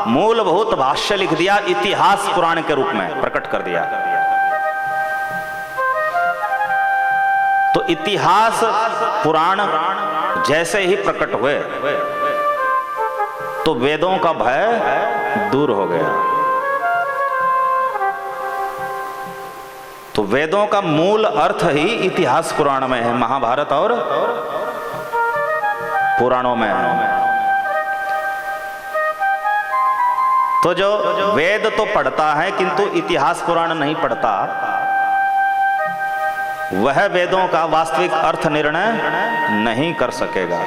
मूलभूत भाष्य लिख दिया, इतिहास पुराण के रूप में प्रकट कर दिया। तो इतिहास पुराण जैसे ही प्रकट हुए तो वेदों का भय दूर हो गया। तो वेदों का मूल अर्थ ही इतिहास पुराण में है, महाभारत और पुराणों में है। तो जो वेद तो पढ़ता है किंतु इतिहास पुराण नहीं पढ़ता, वह वेदों का वास्तविक अर्थ निर्णय नहीं कर सकेगा।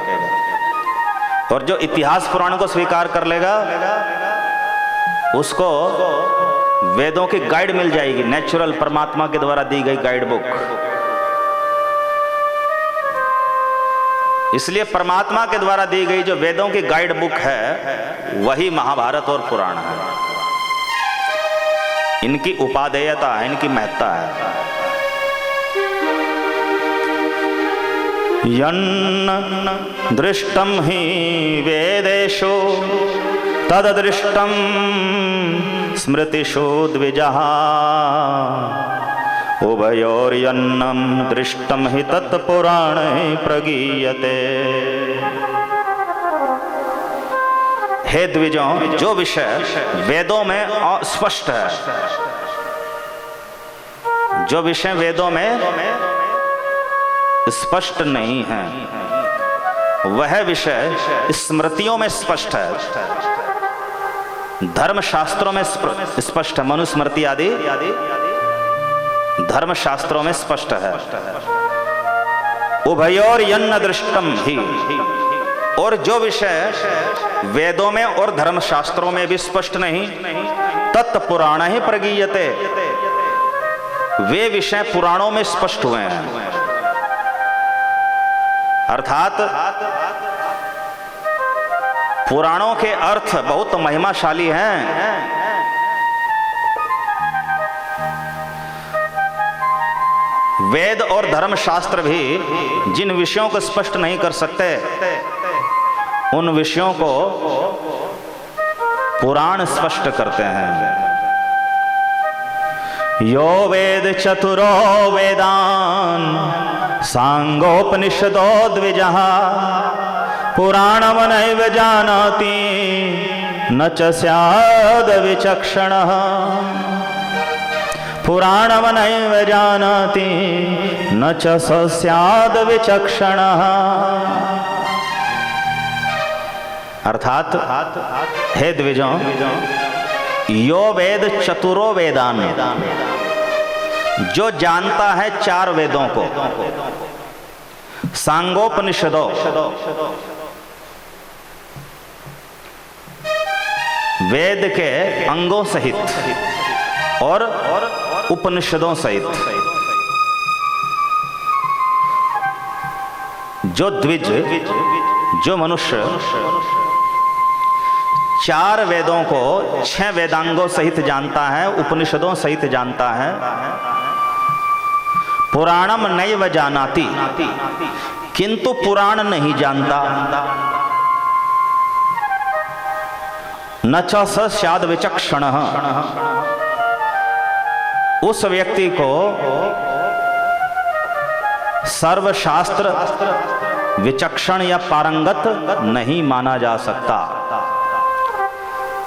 और जो इतिहास पुराण को स्वीकार कर लेगा उसको वेदों की गाइड मिल जाएगी, नेचुरल परमात्मा के द्वारा दी गई गाइड बुक। इसलिए परमात्मा के द्वारा दी गई जो वेदों की गाइड बुक है वही महाभारत और पुराण है। इनकी उपादेयता है, इनकी महत्ता है। यन्न दृष्टम ही वेदेषु तददृष्टम स्मृतिषु द्विजः उभयोर्यन्नं दृष्टम हि तत्पुराणे प्रगीयते। हे द्विजों, जो विषय वेदों में स्पष्ट है, जो विषय वेदों में स्पष्ट नहीं है, वह विषय स्मृतियों में स्पष्ट है, धर्म शास्त्रों में स्पष्ट है। मनुस्मृति आदि धर्म शास्त्रों में स्पष्ट है। उभयोर यन्न दृष्टम ही, और जो विषय वेदों में और धर्म शास्त्रों में भी स्पष्ट नहीं, तत्पुराण ही प्रगीयते, वे विषय पुराणों में स्पष्ट हुए हैं। अर्थात पुराणों के अर्थ बहुत महिमाशाली हैं। वेद और धर्म शास्त्र भी जिन विषयों को स्पष्ट नहीं कर सकते, उन विषयों को पुराण स्पष्ट करते हैं। यो वेद चतुरो वेदान सांगोपनिषदो द्विजः पुराणमनैव जानाति न च स्याद् विचक्षणः। पुराणमनैव जानाति न च स्याद् विचक्षणः। अर्थात हे द्विजों, यो वेद चतुरो वेदान, जो जानता है चार वेदों को, सांगोपनिषदों, वेद के अंगों सहित और उपनिषदों सहित जो द्विज, जो मनुष्य 4 वेदों को 6 वेदांगों सहित जानता है, उपनिषदों सहित जानता है, पुराणम नैव जानाति, किंतु पुराण नहीं जानता, न च स स्याद् विचक्षणः, उस व्यक्ति को सर्वशास्त्र विचक्षण या पारंगत नहीं माना जा सकता।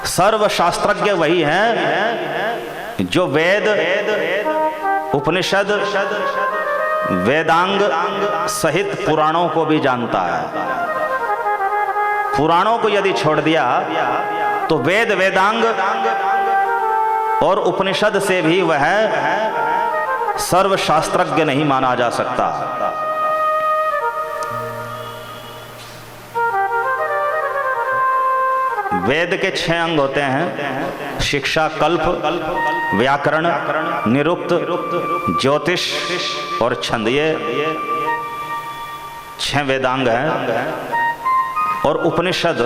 सर्वशास्त्रज्ञ वही है जो वेद, उपनिषद, वेदांग सहित पुराणों को भी जानता है। पुराणों को यदि छोड़ दिया तो वेद, वेदांग और उपनिषद से भी वह सर्वशास्त्रज्ञ नहीं माना जा सकता। वेद के 6 अंग होते हैं: शिक्षा, कल्प, व्याकरण, निरुक्त, ज्योतिष और छंद। ये 6 वेदांग हैं। और उपनिषद,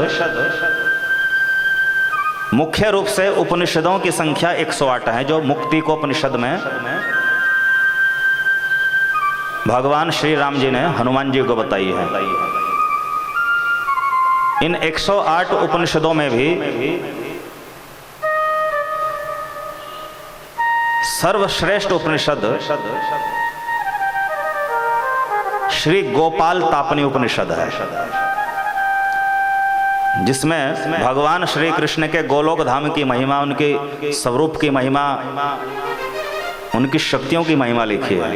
मुख्य रूप से उपनिषदों की संख्या 108 है, जो मुक्ति को उपनिषद में भगवान श्री राम जी ने हनुमान जी को बताई है। इन 108 उपनिषदों में भी सर्वश्रेष्ठ उपनिषद श्री गोपाल तापनी उपनिषद है, जिसमें भगवान श्री कृष्ण के गोलोक धाम की महिमा, उनके स्वरूप की महिमा, उनकी शक्तियों की महिमा लिखी है।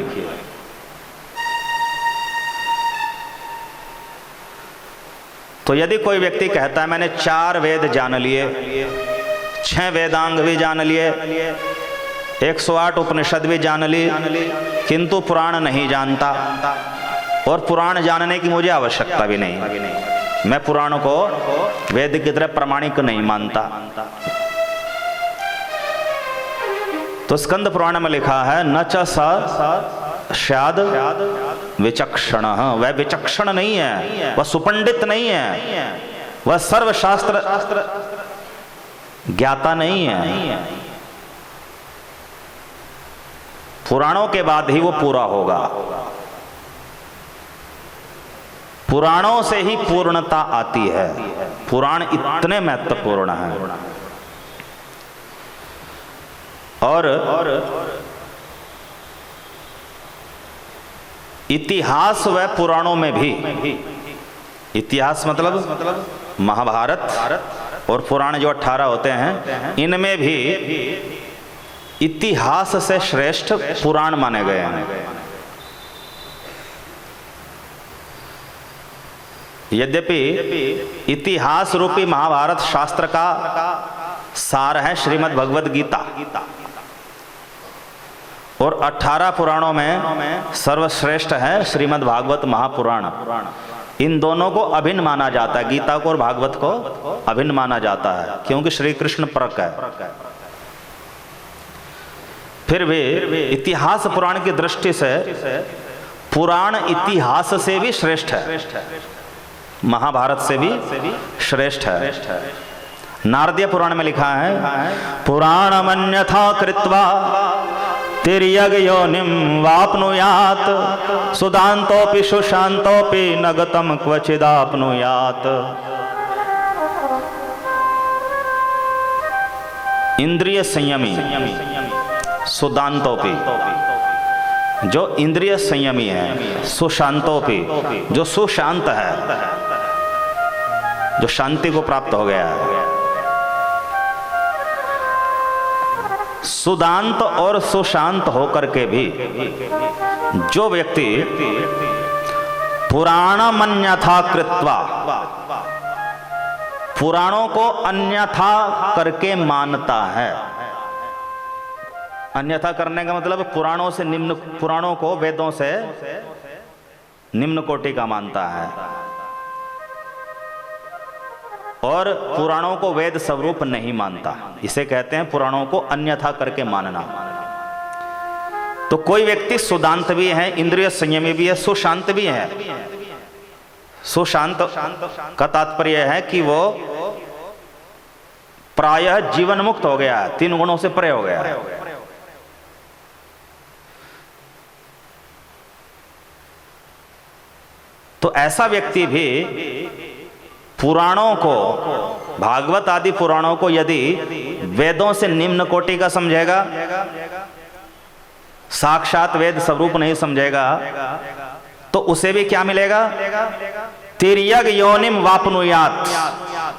तो यदि कोई व्यक्ति कहता है मैंने 4 वेद जान लिए, 6 वेदांग भी जान लिए, 108 उपनिषद भी जान ली, किंतु पुराण नहीं जानता, और पुराण जानने की मुझे आवश्यकता भी नहीं, मैं पुराण को वेद की तरह प्रमाणिक नहीं मानता, तो स्कंद पुराण में लिखा है न च स स्याद् विचक्षण, वह विचक्षण नहीं है, वह सुपंडित नहीं है, वह सर्वशास्त्र ज्ञाता नहीं है। पुराणों के बाद ही वो पूरा होगा। पुराणों से ही पूर्णता आती है। पुराण इतने महत्वपूर्ण हैं। और इतिहास व पुराणों में भी, इतिहास मतलब महाभारत और पुराण जो 18 होते हैं, इनमें भी इतिहास से श्रेष्ठ पुराण माने गए हैं। यद्यपि इतिहास रूपी महाभारत शास्त्र का सार है श्रीमद् भगवद गीता, और 18 पुराणों में सर्वश्रेष्ठ है श्रीमद् भागवत महापुराण। इन दोनों को अभिन्न माना जाता है, गीता को और भागवत को अभिन्न माना जाता है, क्योंकि श्री कृष्ण परक है। फिर भी इतिहास पुराण की दृष्टि से पुराण इतिहास से भी श्रेष्ठ है, महाभारत से भी श्रेष्ठ है। नारदीय पुराण में लिखा है पुराणमन्यथा कृत्वा तिर्यग योनिम वाप्नुयात सुदान्तोऽपि सुशान्तोऽपि न गतं क्वचिदाप्नुयात। इंद्रिय संयमी सुदान्तोऽपि, जो इंद्रिय संयमी है, सुशान्तोऽपि, जो सुशांत है, जो शांति को प्राप्त हो गया है। सुदांत और सुशांत होकर के भी जो व्यक्ति पुराणमन्यथा कृत्वा, पुराणों को अन्यथा करके मानता है। अन्यथा करने का मतलब पुराणों से निम्न, पुराणों को वेदों से निम्न कोटि का मानता है। और पुराणों को वेद स्वरूप नहीं मानता, इसे कहते हैं पुराणों को अन्यथा करके मानना। तो कोई व्यक्ति सुदांत भी है, इंद्रिय संयमी भी है, सुशांत भी है। सुशांत का तात्पर्य है कि वो प्रायः जीवन मुक्त हो गया है, 3 गुणों से परे हो गया है। तो ऐसा व्यक्ति भी पुराणों को, भागवत आदि पुराणों को यदि वेदों से निम्न कोटि का समझेगा, साक्षात वेद स्वरूप नहीं समझेगा, तो उसे भी क्या मिलेगा? तिर्यग योनिम वापनुयात,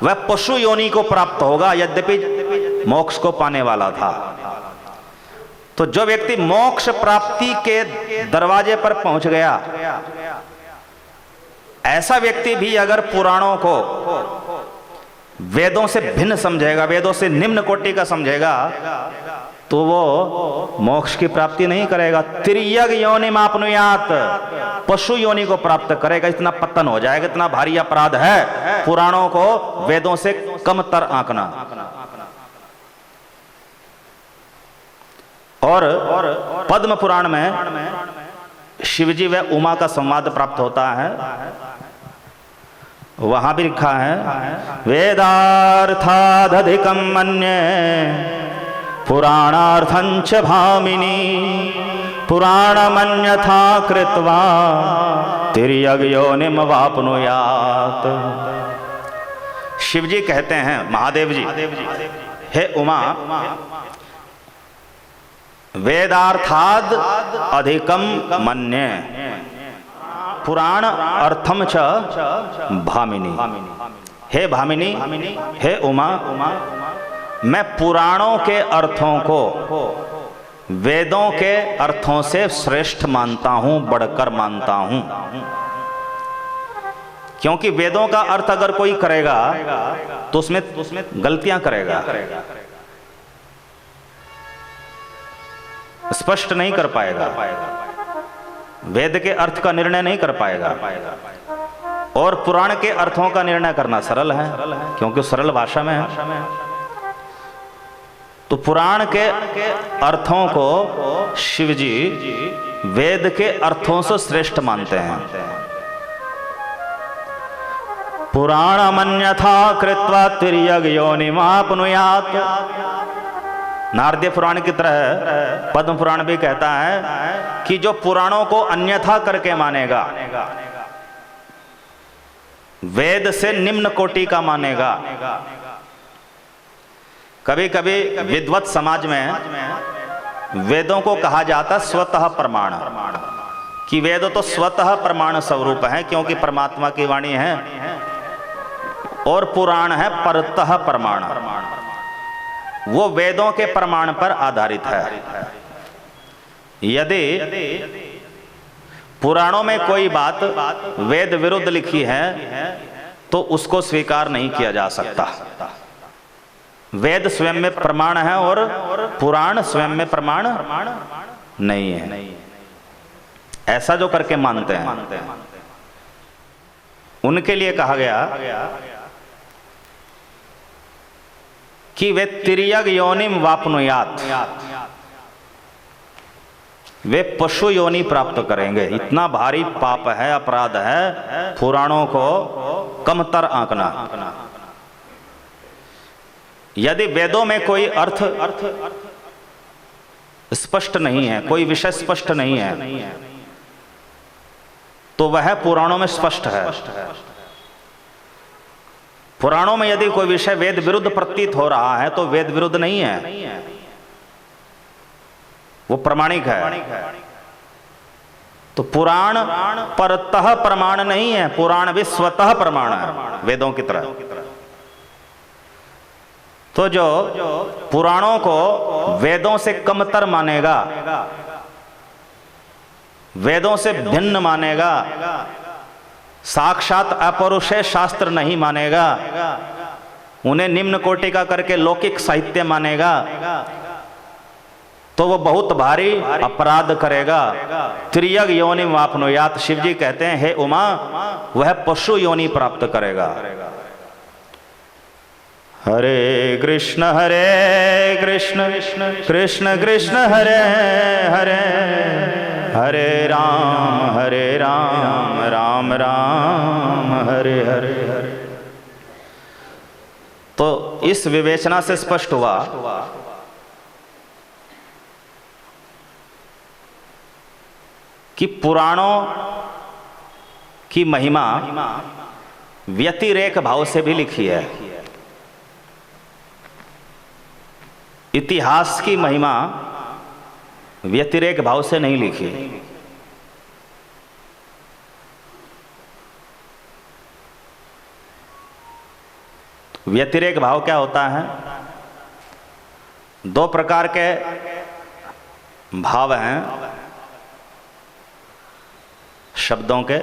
वह पशु योनि को प्राप्त होगा, यद्यपि मोक्ष को पाने वाला था। तो जो व्यक्ति मोक्ष प्राप्ति के दरवाजे पर पहुंच गया, ऐसा व्यक्ति भी अगर पुराणों को वेदों से भिन्न समझेगा, वेदों से निम्न कोटि का समझेगा, तो वो मोक्ष की प्राप्ति नहीं करेगा। तिर्यग योनिम आपनुयात, पशु योनि को प्राप्त करेगा। इतना पतन हो जाएगा, इतना भारी अपराध है पुराणों को वेदों से कमतर आंकना। और पद्म पुराण में शिवजी व उमा का संवाद प्राप्त होता है। वहां भी लिखा है, वेदार्थादधिकं मन्ये पुराणार्थंच भामिनी, पुराणमन्यथा कृत्वा तिर्यग योनिम वापनुयात। शिवजी कहते हैं, महादेव जी, हे उमा, वेदार्थाद अधिकम मन्ये पुराण अर्थम च भामिनी। हे भामिनी, हे उमा, मैं पुराणों के अर्थों को वेदों के अर्थों से श्रेष्ठ मानता हूं, बढ़कर मानता हूं। क्योंकि वेदों का अर्थ अगर कोई करेगा तो उसमें गलतियां करेगा, स्पष्ट नहीं कर पाएगा, वेद के अर्थ का निर्णय नहीं कर पाएगा। और पुराण के अर्थों का निर्णय करना सरल है, क्योंकि सरल भाषा में है। तो पुराण के अर्थों को शिवजी वेद के अर्थों से श्रेष्ठ मानते हैं। पुराणमन्यथा कृत्वा तिर्यग योनिमापनुयात। नारदीय पुराण की तरह पद्म पुराण भी कहता है कि जो पुराणों को अन्यथा करके मानेगा, वेद से निम्न कोटि का मानेगा। कभी कभी विद्वत समाज में वेदों को कहा जाता स्वतः प्रमाण, कि वेद तो स्वतः प्रमाण स्वरूप है, क्योंकि परमात्मा की वाणी है, और पुराण है परतः प्रमाण, वो वेदों के प्रमाण पर आधारित है। यदि पुराणों में कोई बात वेद विरुद्ध लिखी है तो उसको स्वीकार नहीं किया जा सकता। वेद स्वयं में प्रमाण है और पुराण स्वयं में प्रमाण नहीं है, ऐसा जो करके मानते हैं उनके लिए कहा गया कि वे तिर्यग योनिम वापनुयात, वे पशु योनि प्राप्त करेंगे। इतना भारी पाप है, अपराध है पुराणों को कमतर आंकना। यदि वेदों में कोई अर्थ स्पष्ट नहीं है, कोई विषय स्पष्ट नहीं है, तो वह पुराणों में स्पष्ट है। पुराणों में यदि कोई विषय वेद विरुद्ध प्रतीत हो रहा है तो वेद विरुद्ध नहीं है, वो प्रमाणिक है। तो पुराण परतः प्रमाण नहीं है, पुराण भी स्वतः प्रमाण है वेदों की तरह। तो जो पुराणों को वेदों से कमतर मानेगा, वेदों से भिन्न मानेगा, साक्षात अपौरुषेय शास्त्र नहीं मानेगा, उन्हें निम्न कोटि का करके लौकिक साहित्य मानेगा, तो वो बहुत भारी अपराध करेगा। तिर्यग योनि वापनुयात। शिव जी कहते हैं, हे उमा, वह पशु योनि प्राप्त करेगा। हरे कृष्ण कृष्ण कृष्ण कृष्ण हरे हरे, हरे राम राम राम हरे हरे हरे। तो इस विवेचना से स्पष्ट हुआ कि पुराणों की महिमा व्यतिरेक भाव से भी लिखी है। इतिहास की महिमा व्यतिरेक भाव से नहीं लिखी। व्यतिरेक भाव क्या होता है? दो प्रकार के भाव हैं शब्दों के,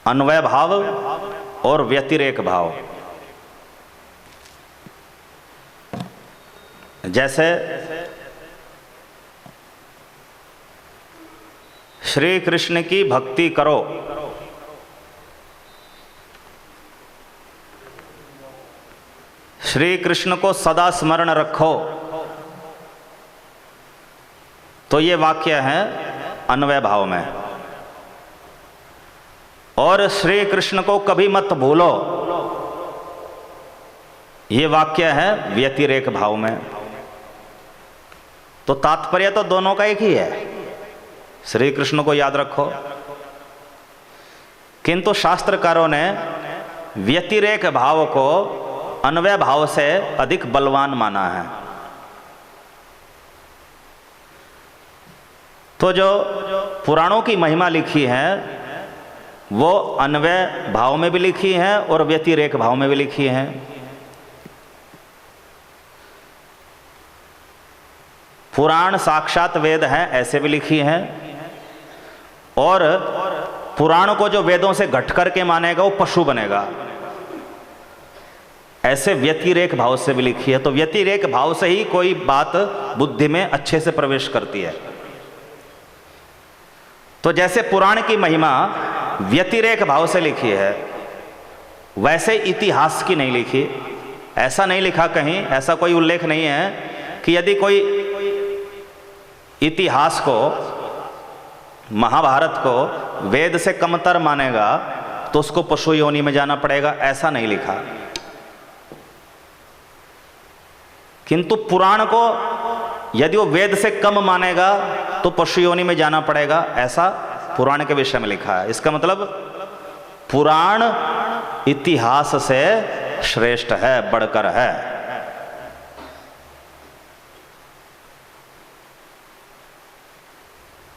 अन्वय भाव और व्यतिरेक भाव। जैसे श्री कृष्ण की भक्ति करो, श्री कृष्ण को सदा स्मरण रखो, तो ये वाक्य है अन्वय भाव में। और श्री कृष्ण को कभी मत भूलो, ये वाक्य है व्यतिरेक भाव में। तो तात्पर्य तो दोनों का एक ही है, श्री कृष्ण को याद रखो। किंतु शास्त्रकारों ने व्यतिरेक भाव को अन्वय भाव से अधिक बलवान माना है। तो जो पुराणों की महिमा लिखी है वो अन्वय भाव में भी लिखी है और व्यतिरेक भाव में भी लिखी है। पुराण साक्षात वेद है ऐसे भी लिखी है, और पुराण को जो वेदों से घट करके मानेगा वो पशु बनेगा, ऐसे व्यतिरेक भाव से भी लिखी है। तो व्यतिरेक भाव से ही कोई बात बुद्धि में अच्छे से प्रवेश करती है। तो जैसे पुराण की महिमा व्यतिरेक भाव से लिखी है, वैसे इतिहास की नहीं लिखी। ऐसा नहीं लिखा कहीं, ऐसा कोई उल्लेख नहीं है कि यदि कोई इतिहास को, महाभारत को वेद से कमतर मानेगा तो उसको पशु योनि में जाना पड़ेगा, ऐसा नहीं लिखा। किंतु पुराण को यदि वो वेद से कम मानेगा तो पशु योनि में जाना पड़ेगा, ऐसा पुराण के विषय में लिखा है। इसका मतलब पुराण इतिहास से श्रेष्ठ है, बढ़कर है।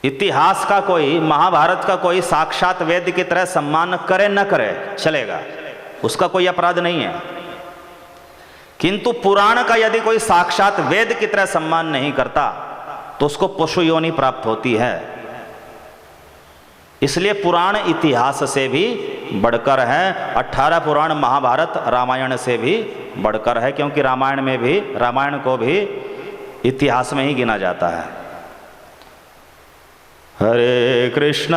इतिहास का कोई, महाभारत का कोई साक्षात वेद की तरह सम्मान करे न करे चलेगा, उसका कोई अपराध नहीं है। किंतु पुराण का यदि कोई साक्षात वेद की तरह सम्मान नहीं करता तो उसको पशु योनि प्राप्त होती है। इसलिए पुराण इतिहास से भी बढ़कर है। 18 पुराण महाभारत रामायण से भी बढ़कर है, क्योंकि रामायण को भी इतिहास में ही गिना जाता है। हरे कृष्ण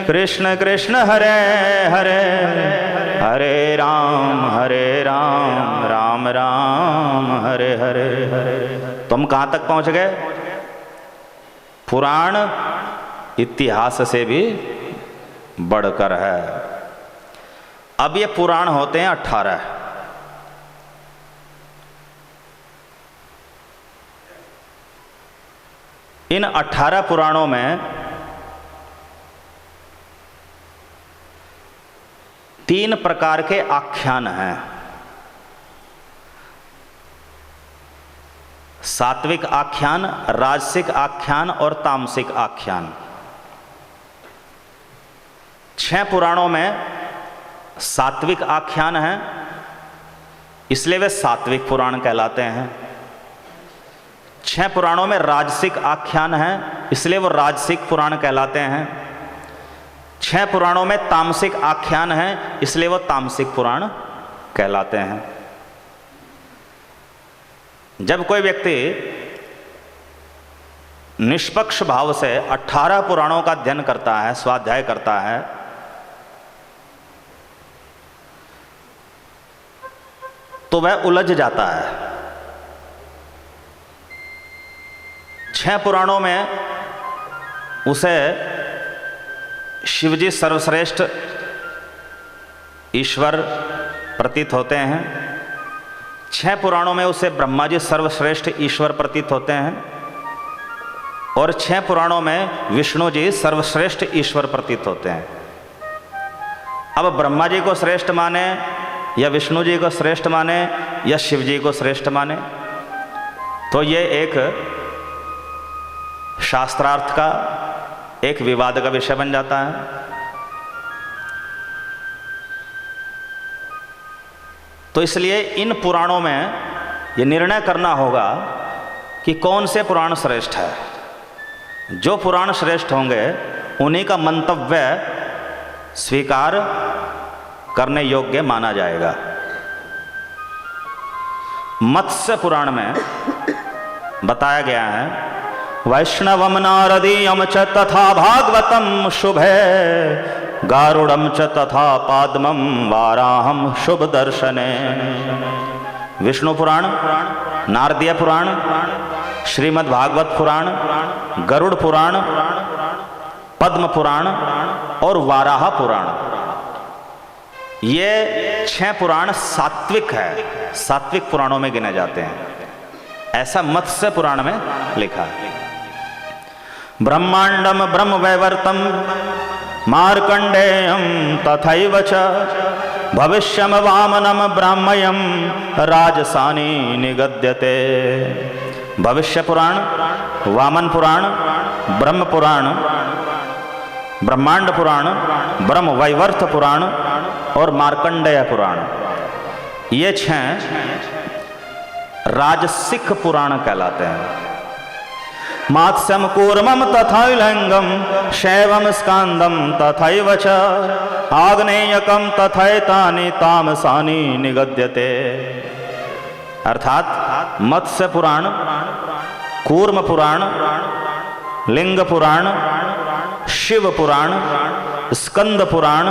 कृष्ण कृष्ण हरे हरे, हरे राम राम राम हरे हरे हरे। तुम कहाँ तक पहुँच गए? पुराण इतिहास से भी बढ़कर है। अब ये पुराण होते हैं 18। इन 18 पुराणों में 3 प्रकार के आख्यान हैं। सात्विक आख्यान, राजसिक आख्यान और तामसिक आख्यान। 6 पुराणों में सात्विक आख्यान हैं, इसलिए वे सात्विक पुराण कहलाते हैं। 6 पुराणों में राजसिक आख्यान हैं, इसलिए वो राजसिक पुराण कहलाते हैं। 6 पुराणों में तामसिक आख्यान हैं, इसलिए वो तामसिक पुराण कहलाते हैं। जब कोई व्यक्ति निष्पक्ष भाव से 18 पुराणों का अध्ययन करता है, स्वाध्याय करता है, तो वह उलझ जाता है। 6 पुराणों में उसे शिवजी सर्वश्रेष्ठ ईश्वर प्रतीत होते हैं, 6 पुराणों में उसे ब्रह्मा जी सर्वश्रेष्ठ ईश्वर प्रतीत होते हैं, और 6 पुराणों में विष्णु जी सर्वश्रेष्ठ ईश्वर प्रतीत होते हैं। अब ब्रह्मा जी को श्रेष्ठ माने या विष्णु जी को श्रेष्ठ माने या शिव जी को श्रेष्ठ माने, तो ये एक शास्त्रार्थ का एक विवाद का विषय बन जाता है। तो इसलिए इन पुराणों में ये निर्णय करना होगा कि कौन से पुराण श्रेष्ठ है। जो पुराण श्रेष्ठ होंगे उन्हीं का मंतव्य स्वीकार करने योग्य माना जाएगा। मत्स्य पुराण में बताया गया है, वैष्णवम नारदीयम च तथा भागवतम शुभे गारुड़म च तथा पाद्मम वाराहम शुभ दर्शने। विष्णु पुराण, नारदीय पुराण, श्रीमद् भागवत पुराण, गरुड़ पुराण, पद्म पुराण और वाराह पुराण, ये 6 पुराण सात्विक है, सात्विक पुराणों में गिने जाते हैं, ऐसा मत्स्य पुराण में लिखा है। ब्रह्मांडम ब्रह्म वैवर्तम मार्कंडेयम तथैव च भविष्यम वामनम ब्राह्मयम राजसानी निगद्यते। भविष्य पुराण, वामन पुराण, ब्रह्म पुराण, ब्रह्मांड पुराण, ब्रह्म वैवर्त पुराण और मार्कंडेय पुराण, ये 6 राजसिक पुराण कहलाते हैं। मात्स्यम कूर्मम तथैलंगम शैवम स्कांदम तथैव च आग्नेयकम तथैतानि तामसानि निगद्यते। अर्थात मत्स्य पुराण, कूर्म पुराण, लिंग पुराण, शिव पुराण, स्कंद पुराण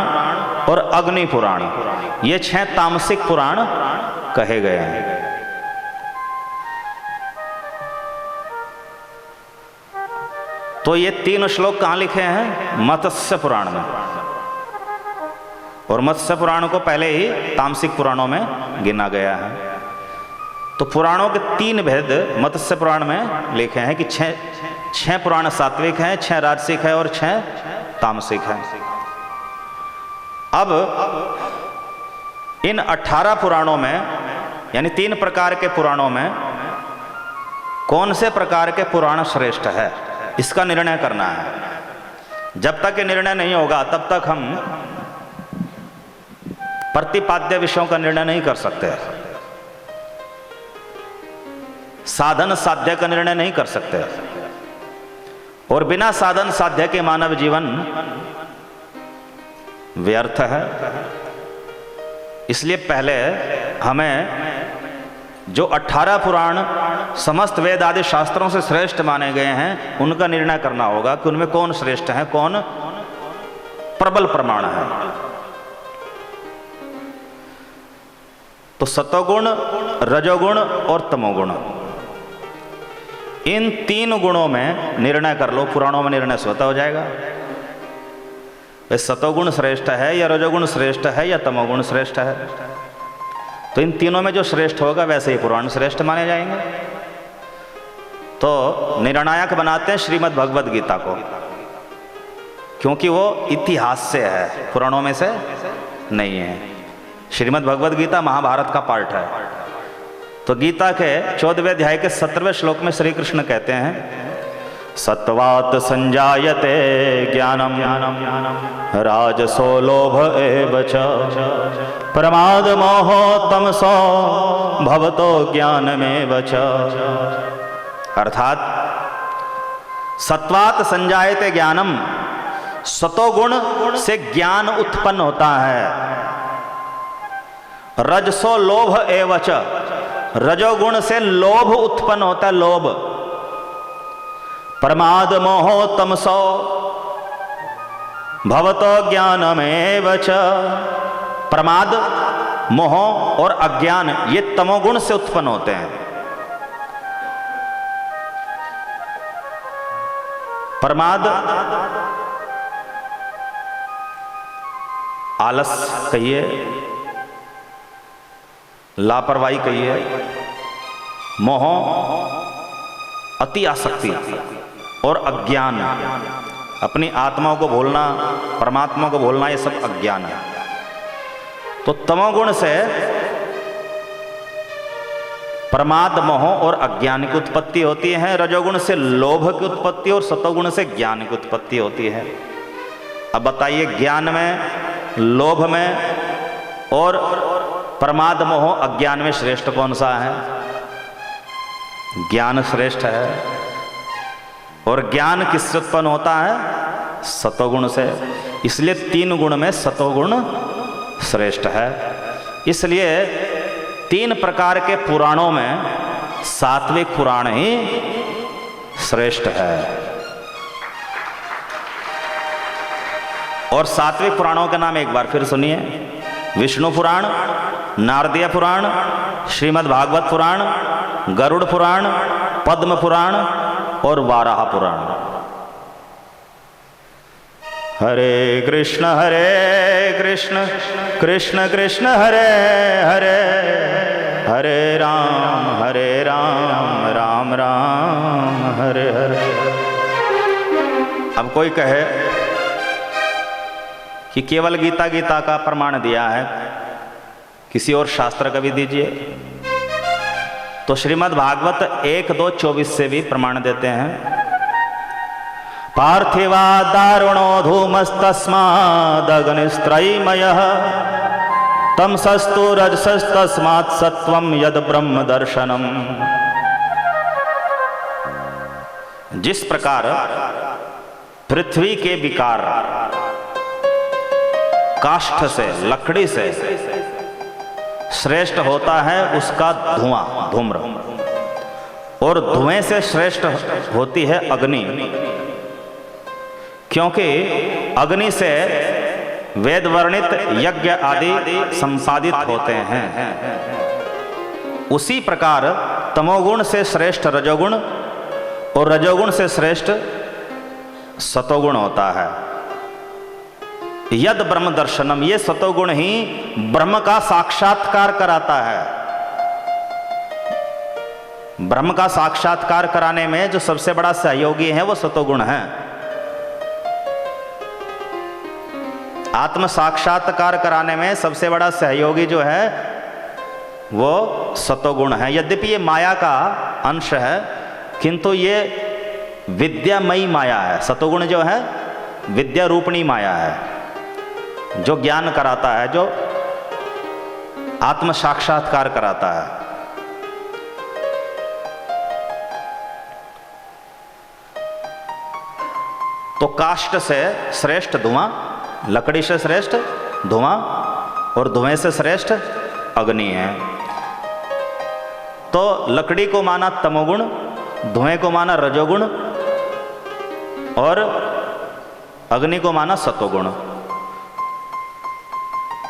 और अग्नि पुराण, ये 6 तामसिक पुराण कहे गए हैं। तो ये 3 श्लोक कहाँ लिखे हैं? मत्स्य पुराण में, और मत्स्य पुराण को पहले ही तामसिक पुराणों में गिना गया है। तो पुराणों के 3 भेद मत्स्य पुराण में लिखे हैं कि 6 पुराण सात्विक हैं, 6 राजसिक है और 6 तामसिक है। अब इन 18 पुराणों में, यानी 3 प्रकार के पुराणों में कौन से प्रकार के पुराण श्रेष्ठ है, इसका निर्णय करना है। जब तक ये निर्णय नहीं होगा तब तक हम प्रतिपाद्य विषयों का निर्णय नहीं कर सकते, साधन साध्य का निर्णय नहीं कर सकते, और बिना साधन साध्य के मानव जीवन व्यर्थ है। इसलिए पहले हमें जो 18 पुराण समस्त वेद आदि शास्त्रों से श्रेष्ठ माने गए हैं उनका निर्णय करना होगा कि उनमें कौन श्रेष्ठ है, कौन प्रबल प्रमाण है। तो सतोगुण, रजोगुण और तमोगुण, इन 3 गुणों में निर्णय कर लो, पुराणों में निर्णय स्वतः हो जाएगा। सतोगुण श्रेष्ठ है या रजोगुण श्रेष्ठ है या तमोगुण श्रेष्ठ है, तो इन तीनों में जो श्रेष्ठ होगा वैसे ही पुराण श्रेष्ठ माने जाएंगे। तो निर्णायक बनाते हैं श्रीमद् भगवद गीता को, क्योंकि वो इतिहास से है, पुराणों में से नहीं है। श्रीमद् भगवद गीता महाभारत का पार्ट है। तो गीता के 14वें अध्याय के 17वें श्लोक में श्री कृष्ण कहते हैं, सत्वात् संजायते ज्ञानम राजसो लोभ एव च प्रमाद मोहो तमसो भवतो ज्ञानमेव च। अर्थात सत्वात् संजायते ज्ञानम, सतोगुण से ज्ञान उत्पन्न होता है। रजसो लोभ एव च, रजोगुण से लोभ उत्पन्न होता है, लोभ। प्रमाद मोहो तमसो भवतो ज्ञानमेव च, प्रमाद मोह और अज्ञान ये तमोगुण से उत्पन्न होते हैं। प्रमाद, आलस कहिए, लापरवाही कहिए, मोह, अति आसक्ति और अज्ञान, अपनी आत्मा को भूलना, परमात्मा को भूलना, ये सब अज्ञान है। तो तमोगुण से प्रमाद, मोह और अज्ञान की उत्पत्ति होती है। रजोगुण से लोभ की उत्पत्ति और सतोगुण से ज्ञान की उत्पत्ति होती है। अब बताइए, ज्ञान में, लोभ में और प्रमाद, मोह, अज्ञान में श्रेष्ठ कौन सा है? ज्ञान श्रेष्ठ है। और ज्ञान किससे उत्पन्न होता है? सतोगुण से। इसलिए 3 गुण में सतोगुण श्रेष्ठ है। इसलिए 3 प्रकार के पुराणों में सात्विक पुराण ही श्रेष्ठ है। और सात्विक पुराणों के नाम एक बार फिर सुनिए: विष्णु पुराण, नारदीय पुराण, श्रीमद् भागवत पुराण, गरुड़ पुराण, पद्म पुराण और वाराह पुराण। हरे कृष्ण कृष्ण कृष्ण हरे हरे, हरे राम राम राम हरे हरे। अब कोई कहे कि केवल गीता का प्रमाण दिया है, किसी और शास्त्र का भी दीजिए। तो श्रीमद् भागवत 1:2:24 से भी प्रमाण देते हैं। पार्थिवा दारुणो धूमस्तस्मादग्निस्त्रयीमयः तमसस्तु रजसस्तस्मात् सत्वं यद ब्रह्म दर्शनम। जिस प्रकार पृथ्वी के विकार काष्ठ से, लकड़ी से श्रेष्ठ होता है उसका धुआं, धूम्र, और धुएं से श्रेष्ठ होती है अग्नि, क्योंकि अग्नि से वेद वर्णित यज्ञ आदि संपादित होते हैं। उसी प्रकार तमोगुण से श्रेष्ठ रजोगुण और रजोगुण से श्रेष्ठ सतोगुण होता है। यद ब्रह्म दर्शनम, ये सतोगुण ही ब्रह्म का साक्षात्कार कराता है। ब्रह्म का साक्षात्कार कराने में जो सबसे बड़ा सहयोगी है वो सतोगुण है। आत्म साक्षात्कार कराने में सबसे बड़ा सहयोगी जो है वो सतोगुण है। यद्यपि ये माया का अंश है, किंतु ये विद्यामयी माया है। सतोगुण जो है विद्या रूपणी माया है, जो ज्ञान कराता है, जो आत्म साक्षात्कार कराता है। तो काष्ठ से श्रेष्ठ धुआं, लकड़ी से श्रेष्ठ धुआं और धुएं से श्रेष्ठ अग्नि है। तो लकड़ी को माना तमोगुण, धुएं को माना रजोगुण और अग्नि को माना सतोगुण।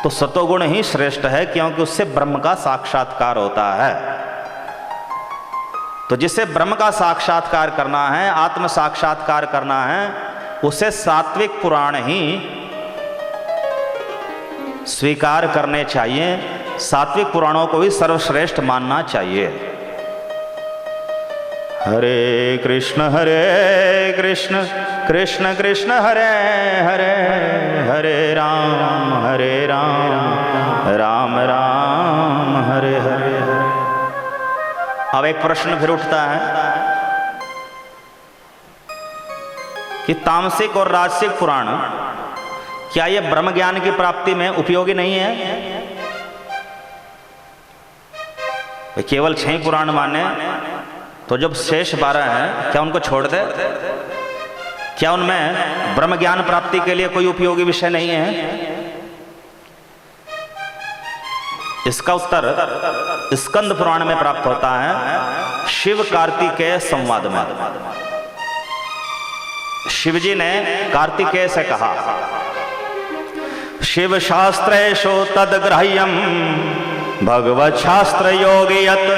तो सतोगुण ही श्रेष्ठ है, क्योंकि उससे ब्रह्म का साक्षात्कार होता है। तो जिसे ब्रह्म का साक्षात्कार करना है, आत्म साक्षात्कार करना है, उसे सात्विक पुराण ही स्वीकार करने चाहिए। सात्विक पुराणों को ही सर्वश्रेष्ठ मानना चाहिए। हरे कृष्ण कृष्ण कृष्ण हरे हरे, हरे राम राम राम हरे हरे। अब एक प्रश्न फिर उठता है कि तामसिक और राजसिक पुराण क्या ये ब्रह्म ज्ञान की प्राप्ति में उपयोगी नहीं है? केवल 6 पुराण माने तो जब शेष 12 हैं क्या उनको छोड़ दे? क्या उनमें ब्रह्म ज्ञान प्राप्ति के लिए कोई उपयोगी विषय नहीं है? इसका उत्तर स्कंद पुराण में प्राप्त होता है। शिव कार्तिकेय संवाद में शिवजी ने कार्तिकेय से कहा, शिव शास्त्रेषु तद्ग्राह्यं भगवत शास्त्र योगी यत्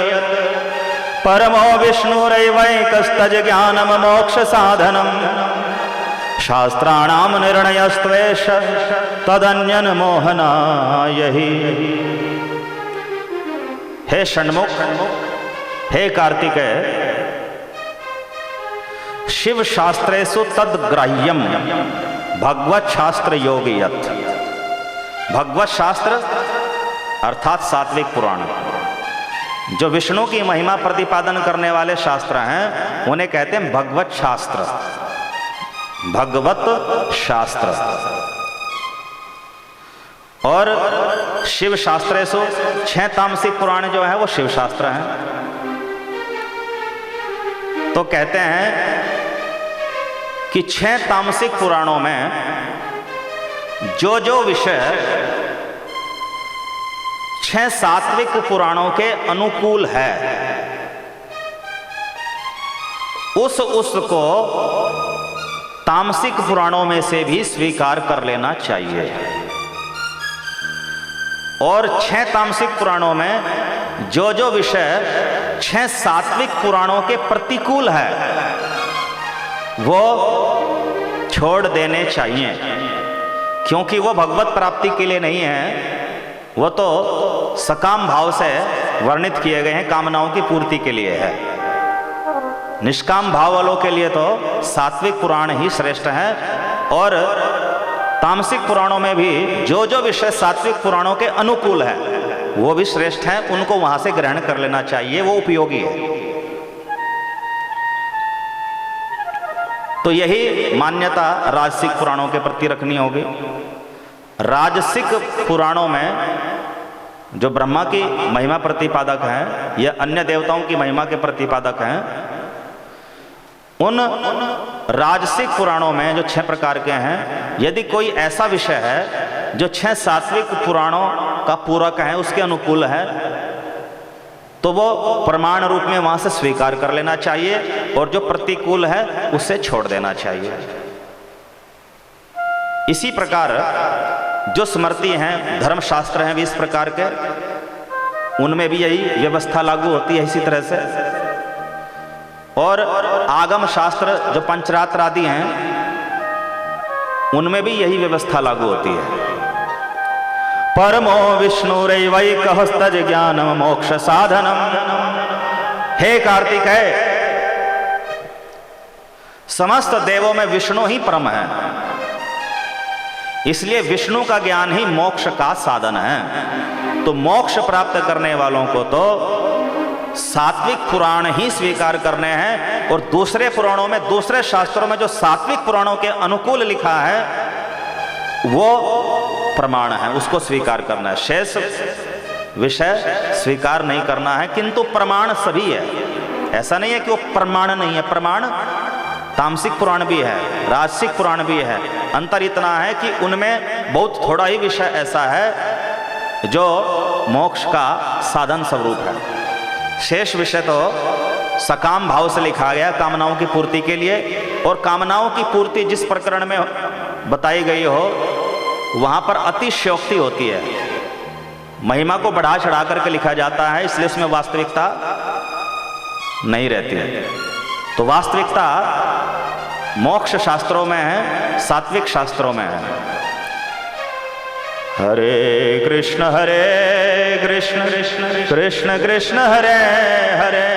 परमो विष्णुरैवैकस्तज ज्ञानम मोक्ष साधनम शास्त्राणाम निर्णयस्त्वेष तदन्यन मोहनायहि। हे षण्मुख, हे कार्तिकेय, शिव शास्त्रेषु तद्ग्राह्यम भगवत शास्त्र योगी यत्। भगवत शास्त्र अर्थात सात्विक पुराण, जो विष्णु की महिमा प्रतिपादन करने वाले शास्त्र हैं उन्हें कहते हैं भगवत शास्त्र। भगवत शास्त्र और शिव शास्त्रेषु 6 तामसिक पुराण जो है वो शिव शास्त्र हैं। तो कहते हैं कि 6 तामसिक पुराणों में जो जो विषय 6 सात्विक पुराणों के अनुकूल है उसको तामसिक पुराणों में से भी स्वीकार कर लेना चाहिए। और 6 तामसिक पुराणों में जो जो विषय 6 सात्विक पुराणों के प्रतिकूल है वो छोड़ देने चाहिए, क्योंकि वो भगवत प्राप्ति के लिए नहीं है, वो तो सकाम भाव से वर्णित किए गए हैं, कामनाओं की पूर्ति के लिए है। निष्काम भाव वालों के लिए तो सात्विक पुराण ही श्रेष्ठ है। और तामसिक पुराणों में भी जो जो विषय सात्विक पुराणों के अनुकूल है वो भी श्रेष्ठ है, उनको वहां से ग्रहण कर लेना चाहिए, वो उपयोगी है। तो यही मान्यता राजसिक पुराणों के प्रति रखनी होगी। राजसिक पुराणों में जो ब्रह्मा की महिमा प्रतिपादक हैं या अन्य देवताओं की महिमा के प्रतिपादक हैं, उन राजसिक पुराणों में जो 6 प्रकार के हैं, यदि कोई ऐसा विषय है जो 6 सात्विक पुराणों का पूरक है, उसके अनुकूल है, तो वो प्रमाण रूप में वहां से स्वीकार कर लेना चाहिए, और जो प्रतिकूल है उसे छोड़ देना चाहिए। इसी प्रकार जो स्मृति हैं, धर्मशास्त्र हैं 20 प्रकार के, उनमें भी यही व्यवस्था लागू होती है इसी तरह से। और आगम शास्त्र जो पंचरात्र आदि हैं उनमें भी यही व्यवस्था लागू होती है। परमो विष्णुरैवैकस्तज ज्ञानम मोक्ष साधनम। हे कार्तिकेय, समस्त देवों में विष्णु ही परम है, इसलिए विष्णु का ज्ञान ही मोक्ष का साधन है। तो मोक्ष प्राप्त करने वालों को तो सात्विक पुराण ही स्वीकार करने हैं, और दूसरे पुराणों में, दूसरे शास्त्रों में जो सात्विक पुराणों के अनुकूल लिखा है वो प्रमाण है, उसको स्वीकार करना है। शेष विषय स्वीकार नहीं करना है, किंतु प्रमाण सभी है। ऐसा नहीं है कि वो प्रमाण नहीं है, प्रमाण तामसिक पुराण भी है, राजसिक पुराण भी है। अंतर इतना है कि उनमें बहुत थोड़ा ही विषय ऐसा है जो मोक्ष का साधन स्वरूप है। शेष विषय तो सकाम भाव से लिखा गया, कामनाओं की पूर्ति के लिए। और कामनाओं की पूर्ति जिस प्रकरण में बताई गई हो वहां पर अतिशयोक्ति होती है, महिमा को बढ़ा चढ़ा करके लिखा जाता है, इसलिए उसमें वास्तविकता नहीं रहती है। तो वास्तविकता मोक्ष शास्त्रों में है, सात्विक शास्त्रों में है। हरे कृष्ण कृष्ण कृष्ण कृष्ण हरे हरे,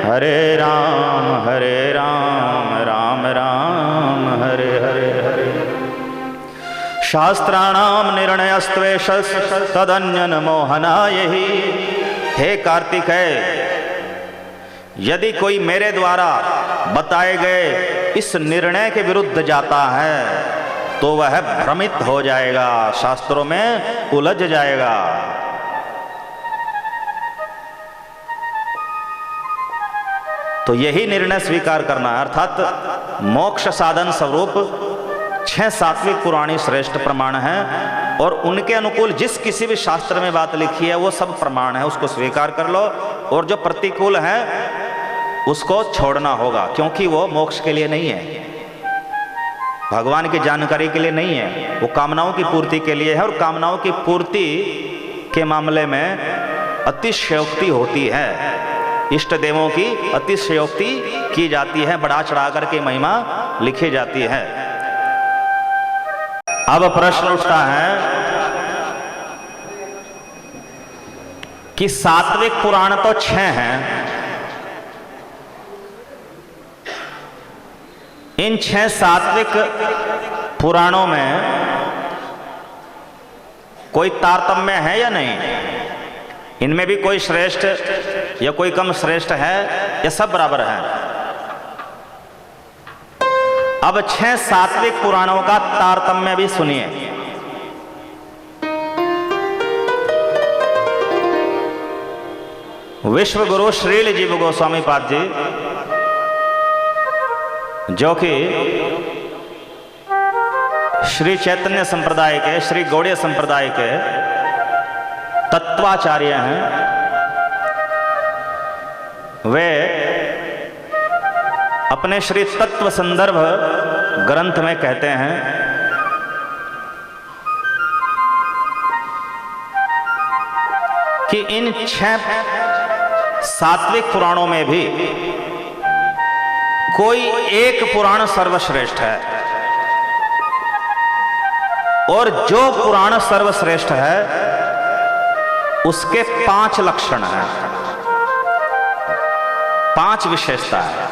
हरे राम राम राम हरे हरे हरे। शास्त्राणाम निर्णयस्त्वेष तदन्यन मोहनायहि। हे कार्तिकेय, यदि कोई मेरे द्वारा बताए गए इस निर्णय के विरुद्ध जाता है तो वह भ्रमित हो जाएगा, शास्त्रों में उलझ जाएगा। तो यही निर्णय स्वीकार करना है, अर्थात मोक्ष साधन स्वरूप 6 सात्विक पुराणी श्रेष्ठ प्रमाण हैं, और उनके अनुकूल जिस किसी भी शास्त्र में बात लिखी है वो सब प्रमाण है, उसको स्वीकार कर लो। और जो प्रतिकूल है उसको छोड़ना होगा, क्योंकि वो मोक्ष के लिए नहीं है। भगवान की जानकारी के लिए नहीं है, वो कामनाओं की पूर्ति के लिए है। और कामनाओं की पूर्ति के मामले में अतिशयोक्ति होती है, इष्ट देवों की अतिशयोक्ति की जाती है, बढ़ा चढ़ा करके महिमा लिखी जाती है। अब प्रश्न उठता है कि सात्विक पुराण तो 6 हैं, इन 6 सात्विक पुराणों में कोई तारतम्य है या नहीं? इनमें भी कोई श्रेष्ठ या कोई कम श्रेष्ठ है या सब बराबर है? अब 6 सात्विक पुराणों का तारतम्य भी सुनिए। विश्व गुरु श्रील जीव गोस्वामी पाद जी, जो कि श्री चैतन्य संप्रदाय के, श्री गौड़ीय संप्रदाय के तत्वाचार्य हैं, वे अपने श्री तत्व संदर्भ ग्रंथ में कहते हैं कि इन 6 सात्विक पुराणों में भी कोई एक पुराण सर्वश्रेष्ठ है, और जो पुराण सर्वश्रेष्ठ है उसके 5 लक्षण हैं, 5 विशेषता है।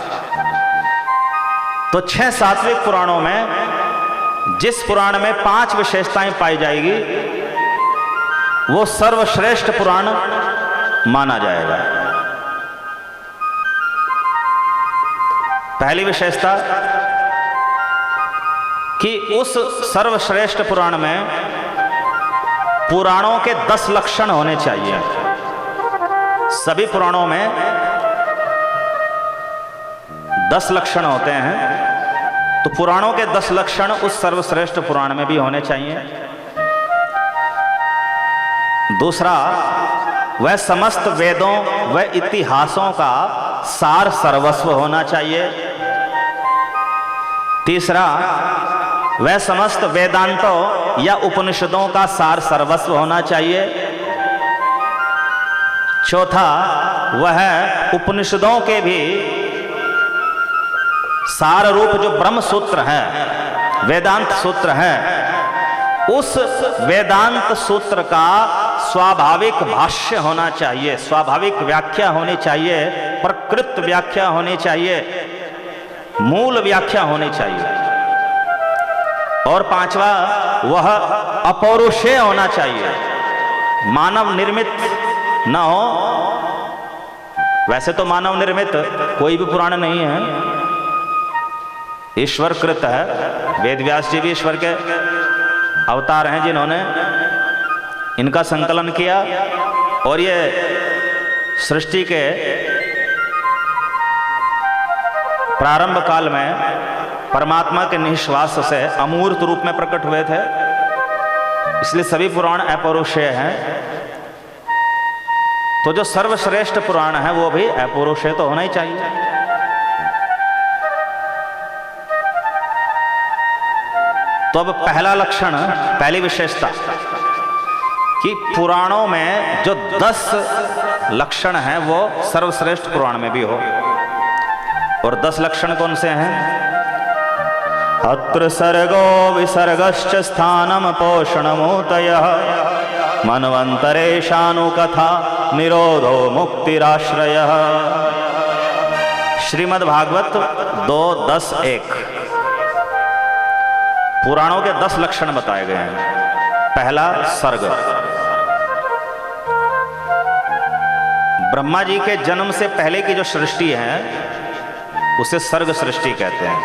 तो 6 सात्विक पुराणों में जिस पुराण में 5 विशेषताएं पाई जाएगी वो सर्वश्रेष्ठ पुराण माना जाएगा। पहली विशेषता कि उस सर्वश्रेष्ठ पुराण में पुराणों के 10 लक्षण होने चाहिए। सभी पुराणों में 10 लक्षण होते हैं, तो पुराणों के 10 लक्षण उस सर्वश्रेष्ठ पुराण में भी होने चाहिए। दूसरा, वह समस्त वेदों व इतिहासों का सार सर्वस्व होना चाहिए। तीसरा, वह समस्त वेदांतों या उपनिषदों का सार सर्वस्व होना चाहिए। चौथा, वह उपनिषदों के भी सार रूप जो ब्रह्म सूत्र है, वेदांत सूत्र है, उस वेदांत सूत्र का स्वाभाविक भाष्य होना चाहिए, स्वाभाविक व्याख्या होनी चाहिए, प्रकृत व्याख्या होनी चाहिए, मूल व्याख्या होनी चाहिए। और पांचवा, वह अपौरुषेय होना चाहिए, मानव निर्मित न हो। वैसे तो मानव निर्मित कोई भी पुराण नहीं है, ईश्वर कृत है। वेद व्यास जी भी ईश्वर के अवतार हैं जिन्होंने इनका संकलन किया, और ये सृष्टि के प्रारंभ काल में परमात्मा के निश्वास से अमूर्त रूप में प्रकट हुए थे, इसलिए सभी पुराण अपौरुषेय हैं। तो जो सर्वश्रेष्ठ पुराण है वो भी अपौरुषेय तो होना ही चाहिए। तो अब पहला लक्षण, पहली विशेषता कि पुराणों में जो 10 लक्षण हैं वो सर्वश्रेष्ठ पुराण में भी हो। और 10 लक्षण कौन से हैं? अत्र सर्गो विसर्गश्च स्थानम पोषणमूतयः मन्वन्तरेशानुकथा निरोधो मुक्तिराश्रयः। श्रीमद् भागवत 2:10-1 पुराणों के 10 लक्षण बताए गए हैं। पहला, सर्ग। ब्रह्मा जी के जन्म से पहले की जो सृष्टि है उसे सर्ग सृष्टि कहते हैं।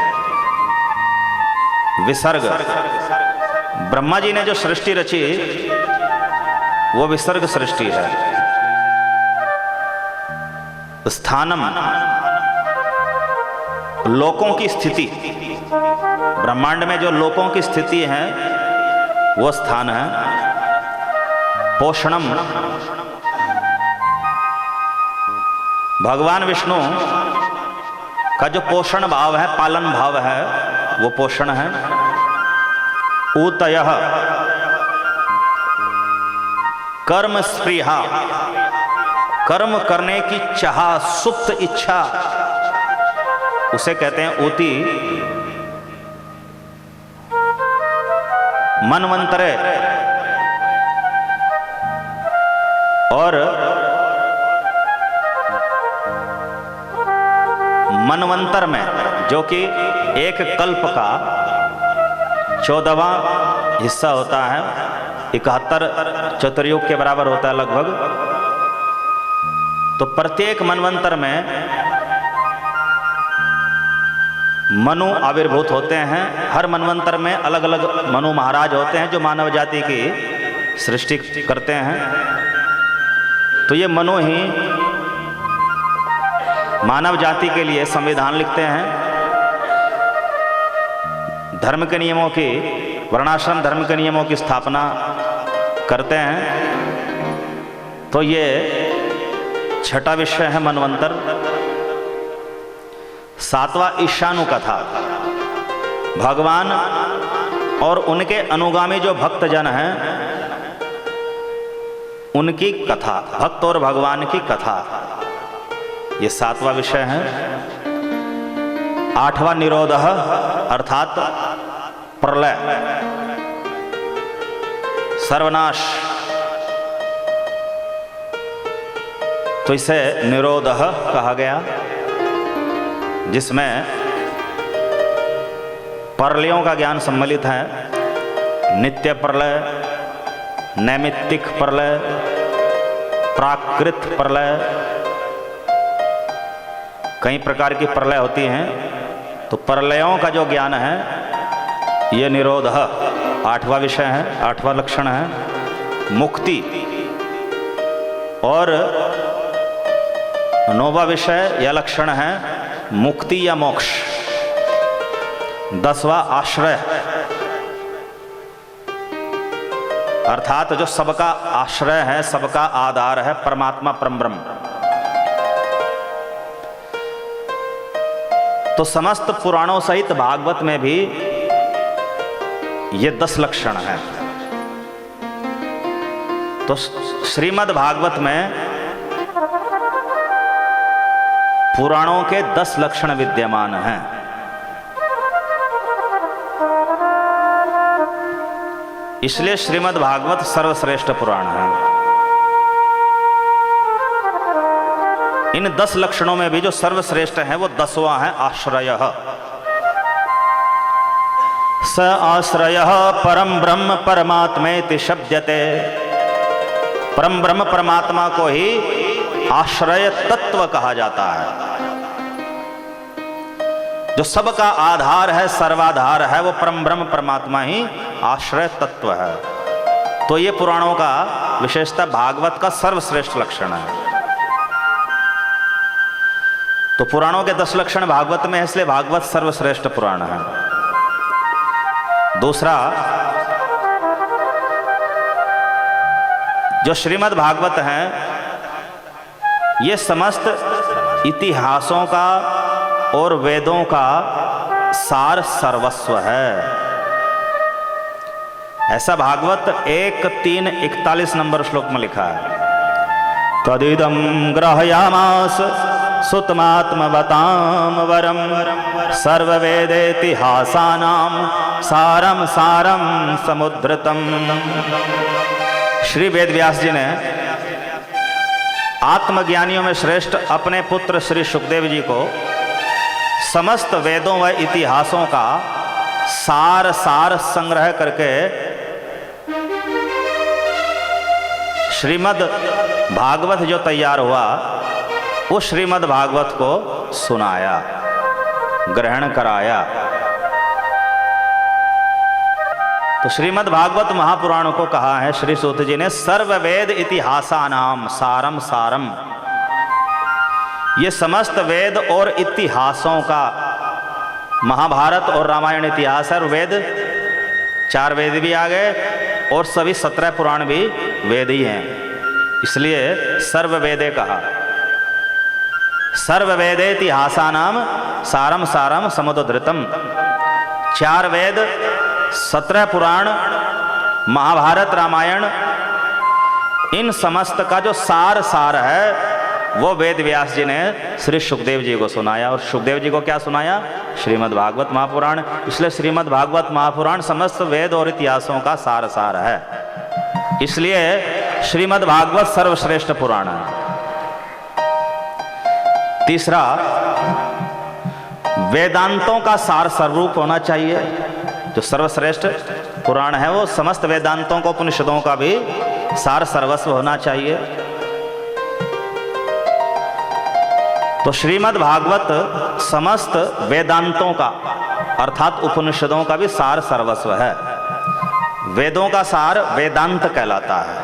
विसर्ग, ब्रह्मा जी ने जो सृष्टि रची वो विसर्ग सृष्टि है। स्थानम, लोकों की स्थिति, ब्रह्मांड में जो लोकों की स्थिति है वो स्थान है। पोषणम, भगवान विष्णु का जो पोषण भाव है, पालन भाव है, वो पोषण है। ऊतयः कर्म स्पृहा, कर्म करने की चाह, सुप्त इच्छा, उसे कहते हैं ऊती। मनवंतरे, और मनवंतर में, जो कि एक कल्प का 14वां हिस्सा होता है, 71 चतुर्युग के बराबर होता है लगभग। तो प्रत्येक मनवंतर में मनु आविर्भूत होते हैं। हर मनवंतर में अलग अलग मनु महाराज होते हैं जो मानव जाति की सृष्टि करते हैं। तो ये मनु ही मानव जाति के लिए संविधान लिखते हैं, धर्म के नियमों की, वर्णाश्रम धर्म के नियमों की स्थापना करते हैं। तो ये छठा विषय है मनवंतर। 7वां ईशानु कथा, भगवान और उनके अनुगामी जो भक्तजन हैं उनकी कथा, भक्त और भगवान की कथा, ये 7वां विषय है। 8वां निरोधः अर्थात प्रलय, सर्वनाश, तो इसे निरोधः कहा गया, जिसमें प्रलयों का ज्ञान सम्मिलित है। नित्य प्रलय, नैमित्तिक प्रलय, प्राकृत प्रलय, कई प्रकार की प्रलय होती हैं। तो प्रलयों का जो ज्ञान है ये निरोधः 8वां विषय है, 8वां लक्षण है। मुक्ति और 9वां विषय या लक्षण है मुक्ति या मोक्ष। 10वां आश्रय, अर्थात जो सबका आश्रय है, सबका आधार है, परमात्मा परमब्रह्म। तो समस्त पुराणों सहित भागवत में भी ये 10 लक्षण हैं। तो श्रीमद् भागवत में पुराणों के 10 लक्षण विद्यमान हैं। इसलिए श्रीमद् भागवत सर्वश्रेष्ठ पुराण है। इन 10 लक्षणों में भी जो सर्वश्रेष्ठ है वो 10वां है आश्रयः। स आश्रयः परम ब्रह्म परमात्मेति शब्दते। परम ब्रह्म परमात्मा को ही आश्रय तत्व कहा जाता है। जो सबका आधार है, सर्वाधार है, वो परम ब्रह्म परमात्मा ही आश्रय तत्व है। तो ये पुराणों का विशेषता भागवत का सर्वश्रेष्ठ लक्षण है। तो पुराणों के 10 लक्षण भागवत में है, इसलिए भागवत सर्वश्रेष्ठ पुराण है। दूसरा, जो श्रीमद् भागवत है ये समस्त इतिहासों का और वेदों का सार सर्वस्व है। ऐसा भागवत 1:3:41 नंबर श्लोक में लिखा है। तदिदं ग्रहयामास सुतमात्मवतां वरम सर्ववेदेतिहासानां सारम सारम समुद्रतम। श्री वेदव्यास जी ने आत्मज्ञानियों में श्रेष्ठ अपने पुत्र श्री सुखदेव जी को समस्त वेदों व इतिहासों का सार संग्रह करके श्रीमद् भागवत जो तैयार हुआ वो श्रीमद् भागवत को सुनाया, ग्रहण कराया। तो श्रीमद् भागवत महापुराण को कहा है श्री सूत जी ने सर्ववेद इतिहासानाम सारम सारम। ये समस्त वेद और इतिहासों का, महाभारत और रामायण इतिहास है। और वेद 4 वेद भी आ गए और सभी 17 पुराण भी वेद ही हैं, इसलिए सर्ववेदे कहा। सर्ववेदे इतिहासानाम सारम सारम समुद्रतम। 4 वेद 17 पुराण, महाभारत, रामायण, इन समस्त का जो सार है वो वेद व्यास जी ने श्री सुखदेव जी को सुनाया। और सुखदेव जी को क्या सुनाया? श्रीमद् भागवत महापुराण। इसलिए श्रीमद् भागवत महापुराण समस्त वेद और इतिहासों का सार है। इसलिए श्रीमद् भागवत सर्वश्रेष्ठ पुराण है। तीसरा, वेदांतों का सार स्वरूप होना चाहिए। जो सर्वश्रेष्ठ पुराण है वो समस्त वेदांतों को, उपनिषदों का भी सार सर्वस्व होना चाहिए। तो श्रीमद् भागवत समस्त वेदांतों का अर्थात उपनिषदों का भी सार सर्वस्व है। वेदों का सार वेदांत कहलाता है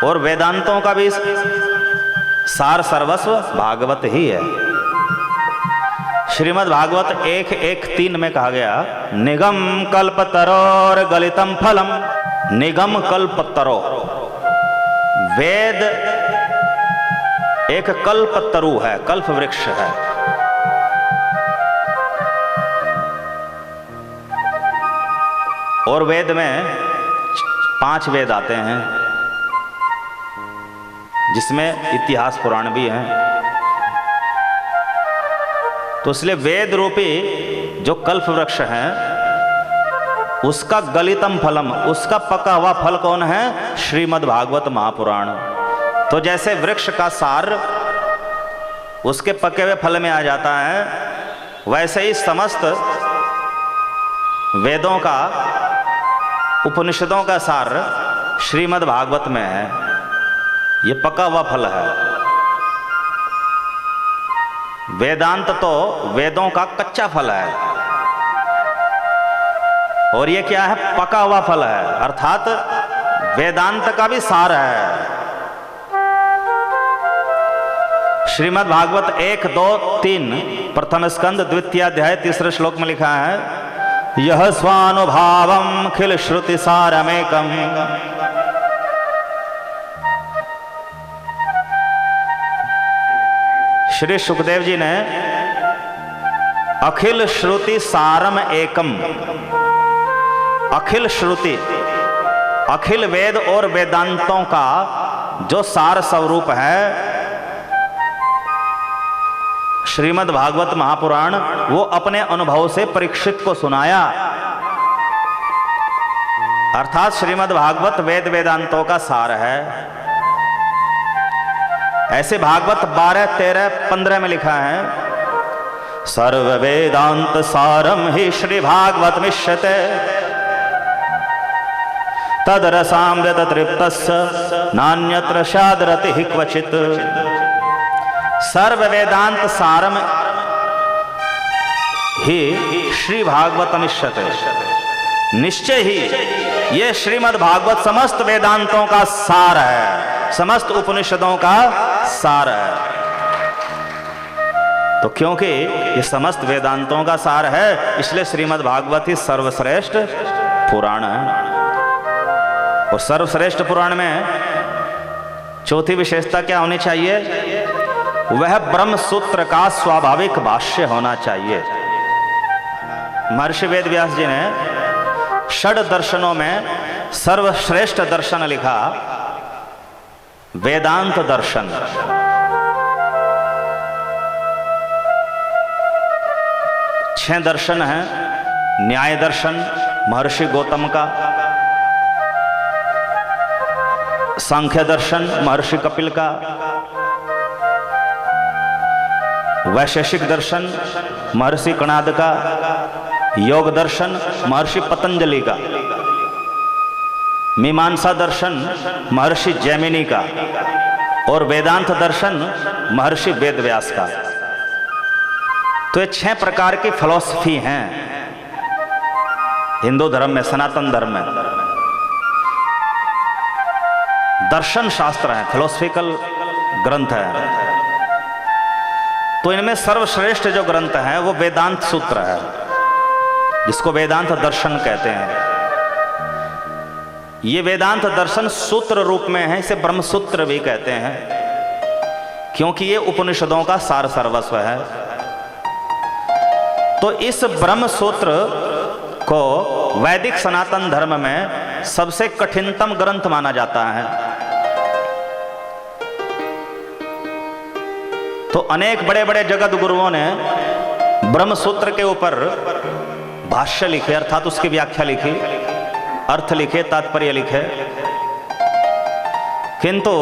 और वेदांतों का भी सार सर्वस्व भागवत ही है। श्रीमद् भागवत 1:1-3 में कहा गया, निगम कल्पतरोर गलितम फलम। निगम कल्पतरो, वेद एक कल्पतरु है, कल्प वृक्ष है। और वेद में 5 वेद आते हैं जिसमें इतिहास पुराण भी हैं। तो इसलिए वेद रूपी जो कल्प वृक्ष है उसका गलितम फलम, उसका पका हुआ फल कौन है? श्रीमद् भागवत महापुराण। तो जैसे वृक्ष का सार उसके पके हुए फल में आ जाता है, वैसे ही समस्त वेदों का, उपनिषदों का सार श्रीमद् भागवत में है। ये पका हुआ फल है। वेदांत तो वेदों का कच्चा फल है और ये क्या है? पका हुआ फल है, अर्थात वेदांत का भी सार है। श्रीमद् भागवत 1-2-3 प्रथम स्कंद द्वितीय अध्याय 3 श्लोक में लिखा है, यह स्वानुभावम खिल श्रुति सारमेकम। श्री सुखदेव जी ने अखिल श्रुति सारम एकम, अखिल श्रुति, अखिल वेद और वेदांतों का जो सार स्वरूप है श्रीमद् भागवत महापुराण, वो अपने अनुभव से परीक्षित को सुनाया। अर्थात श्रीमद् भागवत वेद वेदांतों का सार है। ऐसे भागवत 12-13-15 में लिखा है, सर्व वेदांत सारम ही श्री भागवत मिष्यते तदरसामृत तृप्तस्य नान्यत्र शादरति हि क्वचित। सर्व वेदांत सारम ही श्री भागवत मिष्यते, निश्चय ही ये श्रीमद् भागवत समस्त वेदांतों का सार है, समस्त उपनिषदों का सार है। तो क्योंकि ये समस्त वेदांतों का सार है, इसलिए श्रीमद् भागवत ही सर्वश्रेष्ठ पुराण है। और सर्वश्रेष्ठ पुराण में चौथी विशेषता क्या होनी चाहिए? वह ब्रह्म सूत्र का स्वाभाविक भाष्य होना चाहिए। महर्षि वेद व्यास जी ने षड दर्शनों में सर्वश्रेष्ठ दर्शन लिखा, वेदांत दर्शन। छह दर्शन हैं। न्याय दर्शन महर्षि गौतम का, सांख्य दर्शन महर्षि कपिल का, वैशेषिक दर्शन महर्षि कणाद का, योग दर्शन महर्षि पतंजलि का, मीमांसा दर्शन महर्षि जैमिनी का और वेदांत दर्शन महर्षि वेदव्यास का। तो ये 6 प्रकार की फिलॉसफी हैं हिंदू धर्म में, सनातन धर्म में। दर्शन शास्त्र है, फिलोसफिकल ग्रंथ है। तो इनमें सर्वश्रेष्ठ जो ग्रंथ है वो वेदांत सूत्र है, जिसको वेदांत दर्शन कहते हैं। ये वेदांत दर्शन सूत्र रूप में है, इसे ब्रह्म सूत्र भी कहते हैं, क्योंकि ये उपनिषदों का सार सर्वस्व है। तो इस ब्रह्म सूत्र को वैदिक सनातन धर्म में सबसे कठिनतम ग्रंथ माना जाता है। तो अनेक बड़े बड़े जगत गुरुओं ने ब्रह्म सूत्र के ऊपर भाष्य लिखे, अर्थात उसकी व्याख्या लिखी, अर्थ लिखे, तात्पर्य लिखे, किंतु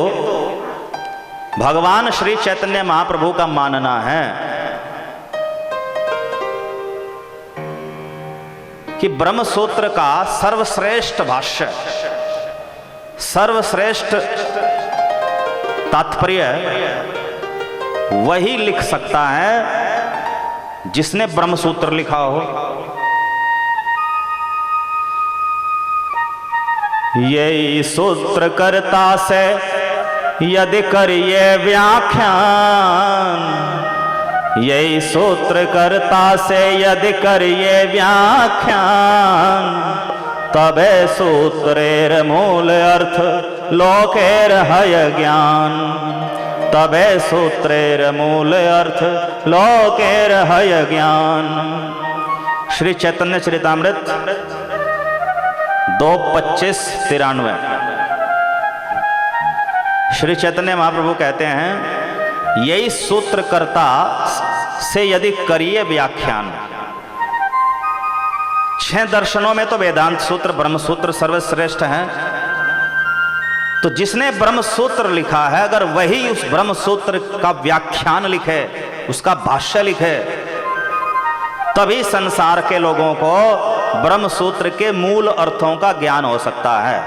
भगवान श्री चैतन्य महाप्रभु का मानना है कि ब्रह्म सूत्र का सर्वश्रेष्ठ भाष्य, सर्वश्रेष्ठ तात्पर्य वही लिख सकता है जिसने ब्रह्म सूत्र लिखा हो। यही सूत्र कर्ता से यदि करिए व्याख्यान, यही सूत्र कर्ता से यदि करिए व्याख्यान, तबे सूत्रेर मूल अर्थ लोकेर हय ज्ञान, तबे सूत्रेर मूल अर्थ लोकेर हय ज्ञान। श्री चैतन्य चरितामृत 2:25-93। श्री चैतन्य महाप्रभु कहते हैं यही सूत्रकर्ता से यदि करिए व्याख्यान। 6 दर्शनों में तो वेदांत सूत्र ब्रह्म सूत्र सर्वश्रेष्ठ है, तो जिसने ब्रह्म सूत्र लिखा है अगर वही उस ब्रह्म सूत्र का व्याख्यान लिखे, उसका भाष्य लिखे, तभी संसार के लोगों को ब्रह्म सूत्र के मूल अर्थों का ज्ञान हो सकता है।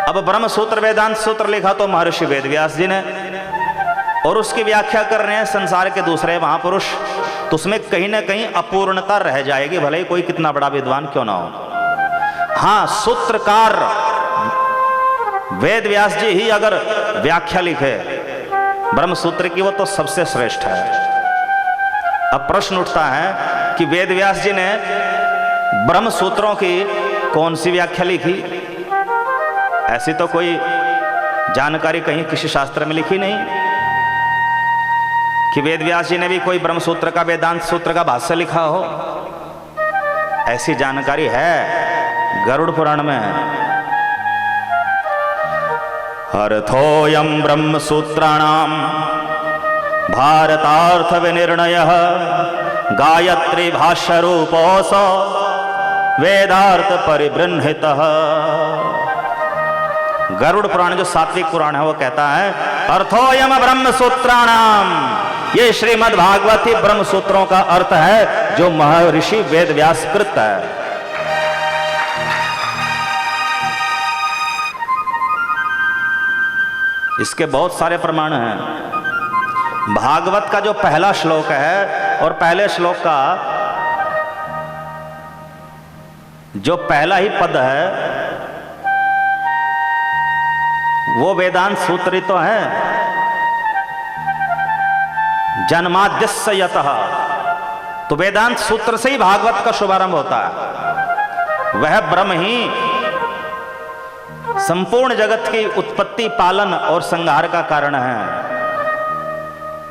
अब ब्रह्म सूत्र वेदांत सूत्र लिखा तो महर्षि वेदव्यास जी ने, और उसकी व्याख्या कर रहे हैं संसार के दूसरे महापुरुष, तो उसमें कहीं ना कहीं अपूर्णता रह जाएगी, भले ही कोई कितना बड़ा विद्वान क्यों ना हो। हाँ, सूत्रकार वेदव्यास जी ही अगर व्याख्या लिखे ब्रह्म सूत्र की, वो तो सबसे श्रेष्ठ है। अब प्रश्न उठता है कि वेदव्यास जी ने ब्रह्म सूत्रों की कौन सी व्याख्या लिखी? ऐसी तो कोई जानकारी कहीं किसी शास्त्र में लिखी नहीं कि वेदव्यास जी ने भी कोई ब्रह्म सूत्र का, वेदांत सूत्र का भाष्य लिखा हो। ऐसी जानकारी है गरुड़ पुराण में है। अर्थोऽयं ब्रह्म सूत्राणाम भारतार्थ विनिर्णयः गायत्री भाष्य रूपोऽस वेदार्थ परिबृंहितः। गरुड़ पुराण जो सात्विक पुराण है वो कहता है अर्थोऽयं ब्रह्म सूत्राणाम, ये श्रीमद् भागवत ही ब्रह्म सूत्रों का अर्थ है जो महर्षि वेदव्यास कृत है। इसके बहुत सारे प्रमाण हैं। भागवत का जो पहला श्लोक है और पहले श्लोक का जो पहला ही पद है वो वेदांत सूत्र ही तो है। जन्माद्यस्य यतः, तो वेदांत सूत्र से ही भागवत का शुभारंभ होता है। वह ब्रह्म ही संपूर्ण जगत की उत्पत्ति, पालन और संहार का कारण है।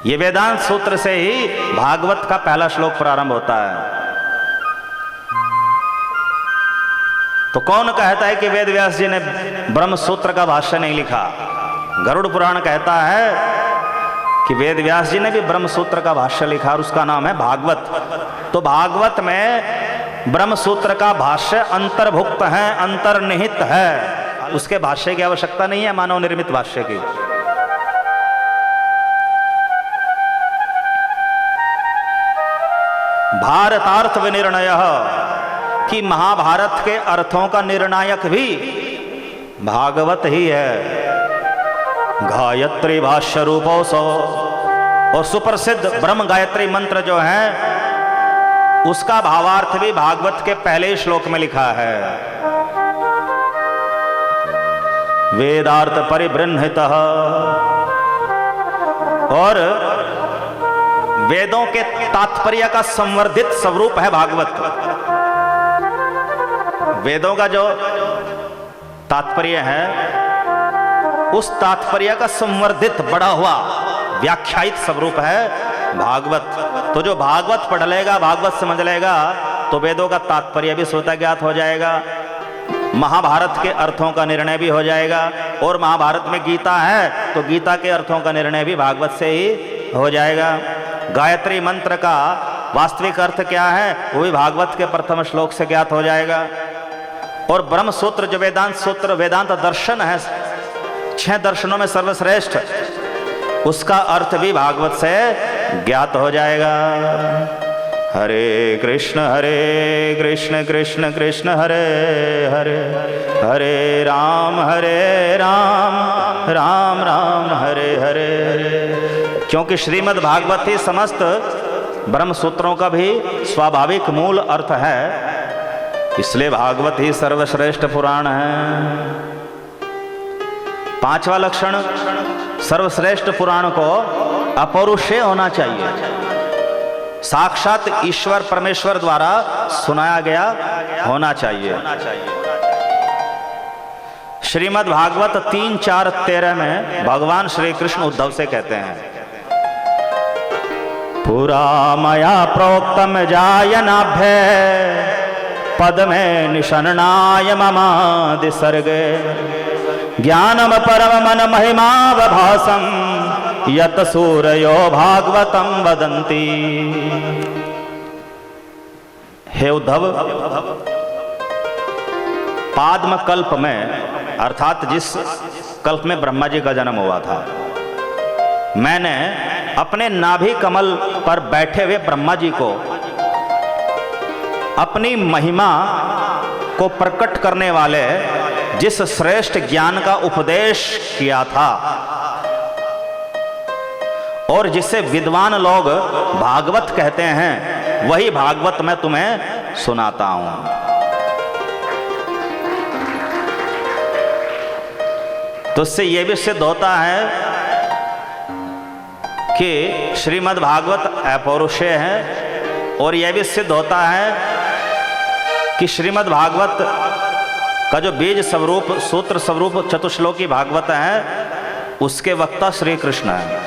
ये वेदांत सूत्र से ही भागवत का पहला श्लोक प्रारंभ होता है। तो कौन कहता है कि वेदव्यास जी ने ब्रह्म सूत्र का भाष्य नहीं लिखा? गरुड़ पुराण कहता है कि वेदव्यास जी ने भी ब्रह्म सूत्र का भाष्य लिखा और उसका नाम है भागवत। तो भागवत में ब्रह्म सूत्र का भाष्य अंतर्भुक्त है, अंतर्निहित है। उसके भाष्य की आवश्यकता नहीं है, मानव निर्मित भाष्य की। भारतार्थ विनिर्णयः, कि महाभारत के अर्थों का निर्णायक भी भागवत ही है। गायत्री भाष्य रूपोऽसो, और सुप्रसिद्ध ब्रह्म गायत्री मंत्र जो है उसका भावार्थ भी भागवत के पहले श्लोक में लिखा है। वेदार्थ परिबृंहितः, और वेदों के तात्पर्य का संवर्धित स्वरूप है भागवत। वेदों का जो तात्पर्य है उस तात्पर्य का संवर्धित, बढ़ा हुआ, व्याख्यायित स्वरूप है भागवत। तो जो भागवत पढ़ लेगा, भागवत समझ लेगा, तो वेदों का तात्पर्य भी स्वतः ज्ञात हो जाएगा, महाभारत के अर्थों का निर्णय भी हो जाएगा, और महाभारत में गीता है तो गीता के अर्थों का निर्णय भी भागवत से ही हो जाएगा। गायत्री मंत्र का वास्तविक अर्थ क्या है वो भी भागवत के प्रथम श्लोक से ज्ञात हो जाएगा। और ब्रह्म सूत्र जो वेदांत सूत्र, वेदांत दर्शन है 6 दर्शनों में सर्वश्रेष्ठ, उसका अर्थ भी भागवत से ज्ञात हो जाएगा। हरे कृष्ण कृष्ण कृष्ण हरे हरे, हरे राम राम राम हरे हरे। क्योंकि श्रीमद् भागवत ही समस्त ब्रह्म सूत्रों का भी स्वाभाविक मूल अर्थ है, इसलिए भागवत ही सर्वश्रेष्ठ पुराण है। 5वां लक्षण, सर्वश्रेष्ठ पुराण को अपौरुषेय होना चाहिए, साक्षात ईश्वर परमेश्वर द्वारा सुनाया गया होना चाहिए। श्रीमद् भागवत 3:4-13 में भगवान श्री कृष्ण उद्धव से कहते हैं, पुरा मया प्रोक्तम जायनाभ्य पद्मे निषण्णाय ममादि सर्गे ज्ञानम परम मन महिमा भासम यत सूरयो भागवतम वदंती। हे उद्धव, पाद्म कल्प में, अर्थात जिस कल्प में ब्रह्मा जी का जन्म हुआ था, मैंने अपने नाभि कमल पर बैठे हुए ब्रह्मा जी को अपनी महिमा को प्रकट करने वाले जिस श्रेष्ठ ज्ञान का उपदेश किया था और जिसे विद्वान लोग भागवत कहते हैं, वही भागवत मैं तुम्हें सुनाता हूं। तो इससे यह भी सिद्ध होता है कि श्रीमद् भागवत अपौरुषेय है, और यह भी सिद्ध होता है कि श्रीमद् भागवत का जो बीज स्वरूप, सूत्र स्वरूप चतुश्लोकी भागवत है, उसके वक्ता श्री कृष्ण है।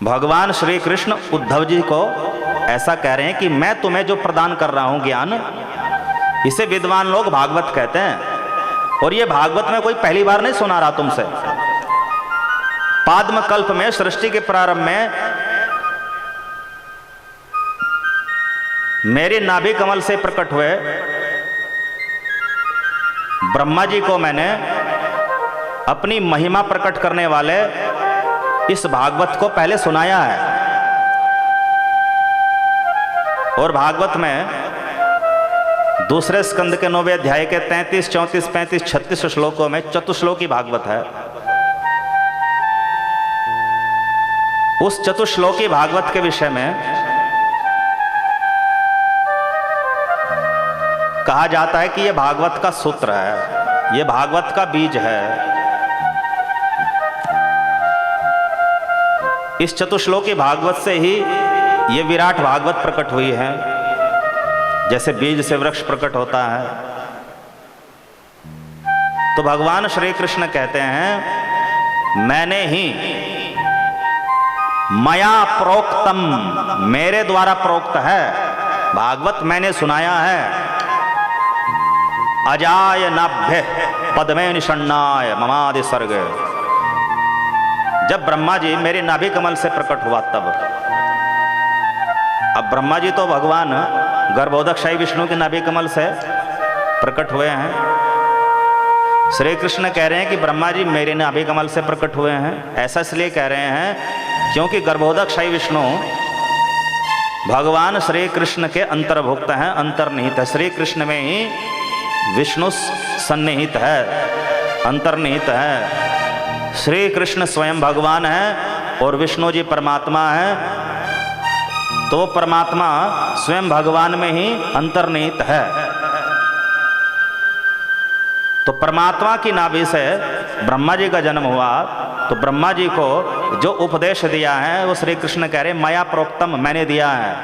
भगवान श्री कृष्ण उद्धव जी को ऐसा कह रहे हैं कि मैं तुम्हें जो प्रदान कर रहा हूं ज्ञान, इसे विद्वान लोग भागवत कहते हैं, और ये भागवत में कोई पहली बार नहीं सुना रहा तुमसे। पाद्म कल्प में, सृष्टि के प्रारंभ में मेरे नाभि कमल से प्रकट हुए ब्रह्मा जी को मैंने अपनी महिमा प्रकट करने वाले इस भागवत को पहले सुनाया है। और भागवत में दूसरे स्कंद के 9वें अध्याय के 33, 34, 35, 36 श्लोकों में चतुश्लोकी भागवत है। उस चतुश्लोकी भागवत के विषय में कहा जाता है कि यह भागवत का सूत्र है, यह भागवत का बीज है। इस चतुश्लोकी भागवत से ही ये विराट भागवत प्रकट हुई है, जैसे बीज से वृक्ष प्रकट होता है। तो भगवान श्री कृष्ण कहते हैं, मैंने ही मया प्रोक्तम, मेरे द्वारा प्रोक्त है भागवत, मैंने सुनाया है। अजाय नाभ्य पद्मे निषण्णाय ममादि सर्ग, जब ब्रह्मा जी मेरे नाभि कमल से प्रकट हुआ तब। अब ब्रह्मा जी तो भगवान गर्भोदकशाही विष्णु के नाभि कमल से प्रकट हुए हैं। श्री कृष्ण कह रहे हैं कि ब्रह्मा जी मेरे नाभि कमल से प्रकट हुए हैं। ऐसा इसलिए कह रहे हैं क्योंकि गर्भोदकशाही विष्णु भगवान श्री कृष्ण के अंतर्भुक्त हैं, अंतर्निहित है। श्री कृष्ण में ही विष्णु सन्निहित है, अंतर्निहित है। श्री कृष्ण स्वयं भगवान है और विष्णु जी परमात्मा है, तो परमात्मा स्वयं भगवान में ही अंतर्निहित है। तो परमात्मा की नाभि से ब्रह्मा जी का जन्म हुआ, तो ब्रह्मा जी को जो उपदेश दिया है वो श्री कृष्ण कह रहे मया प्रोक्तम, मैंने दिया है,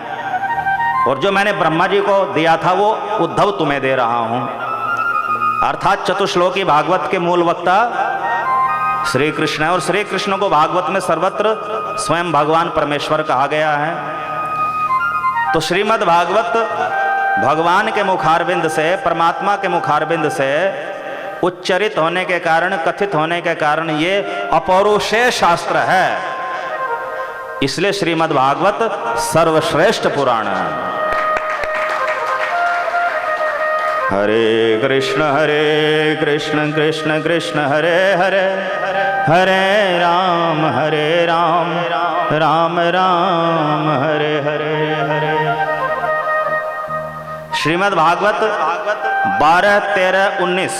और जो मैंने ब्रह्मा जी को दिया था वो उद्धव तुम्हें दे रहा हूं। अर्थात चतुश्लोकी भागवत के मूल वक्ता श्री कृष्ण है। और श्री कृष्ण को भागवत में सर्वत्र स्वयं भगवान परमेश्वर कहा गया है। तो श्रीमद् भागवत भगवान के मुखारविंद से, परमात्मा के मुखारविंद से उच्चरित होने के कारण, कथित होने के कारण ये अपौरुषेय शास्त्र है। इसलिए श्रीमद् भागवत सर्वश्रेष्ठ पुराण है। हरे कृष्ण कृष्ण कृष्ण हरे हरे, हरे राम राम राम हरे हरे हरे। श्रीमद् भागवत 12, 13, 19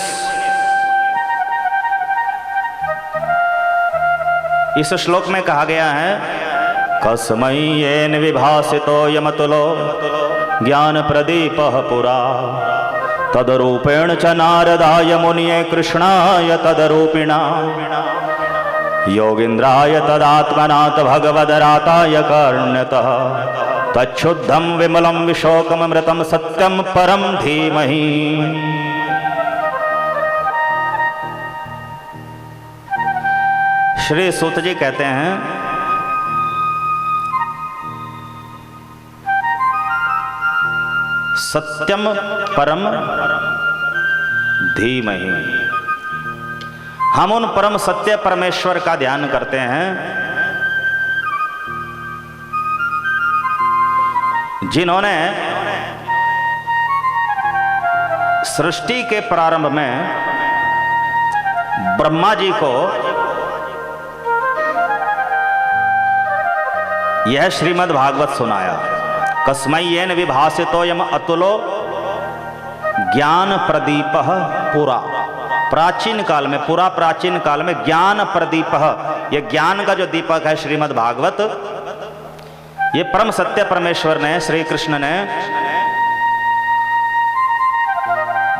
इस श्लोक में कहा गया है, कस्मै येन विभासितो यमतुलो ज्ञान प्रदीपः पुरा तदरूपेण च नारदाय मुनिये कृष्णाय तदरूपिणा योगीन्द्राय तदात्मनात् भगवदराताय कर्ण्यतः तच्छुद्धं विमलं विशोकममृतं सत्यं परं धीमहि। श्री सूत जी कहते हैं, सत्यम परम धीमहि। हम उन परम सत्य परमेश्वर का ध्यान करते हैं जिन्होंने सृष्टि के प्रारंभ में ब्रह्मा जी को यह श्रीमद् भागवत सुनाया। कस्मै येन विभासितोऽयम् अतुलो ज्ञान प्रदीपः पुरा। प्राचीन काल में, पूरा प्राचीन काल में ज्ञान प्रदीपः, ये ज्ञान का जो दीपक है श्रीमद् भागवत, ये परम सत्य परमेश्वर ने, श्री कृष्ण ने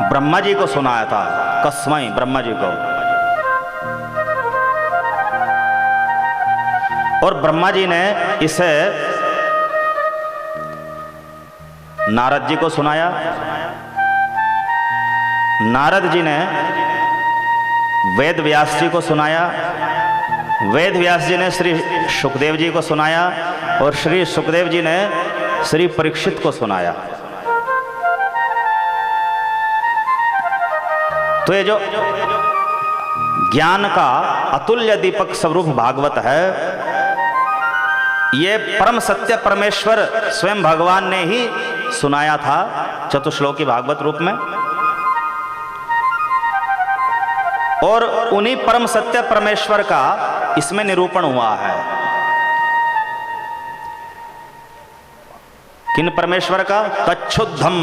ब्रह्मा जी को सुनाया था। कस्मै, ब्रह्मा जी को। और ब्रह्मा जी ने इसे नारद जी को सुनाया। नारद जी ने वेद व्यास जी को सुनाया। वेद व्यास जी ने श्री सुखदेव जी को सुनाया। और श्री सुखदेव जी ने श्री परीक्षित को सुनाया। तो ये जो ज्ञान का अतुल्य दीपक स्वरूप भागवत है, ये परम सत्य परमेश्वर स्वयं भगवान ने ही सुनाया था चतुश्लोकी भागवत रूप में। और उन्हीं परम सत्य परमेश्वर का इसमें निरूपण हुआ है। किन परमेश्वर का? तच्छुद्धम,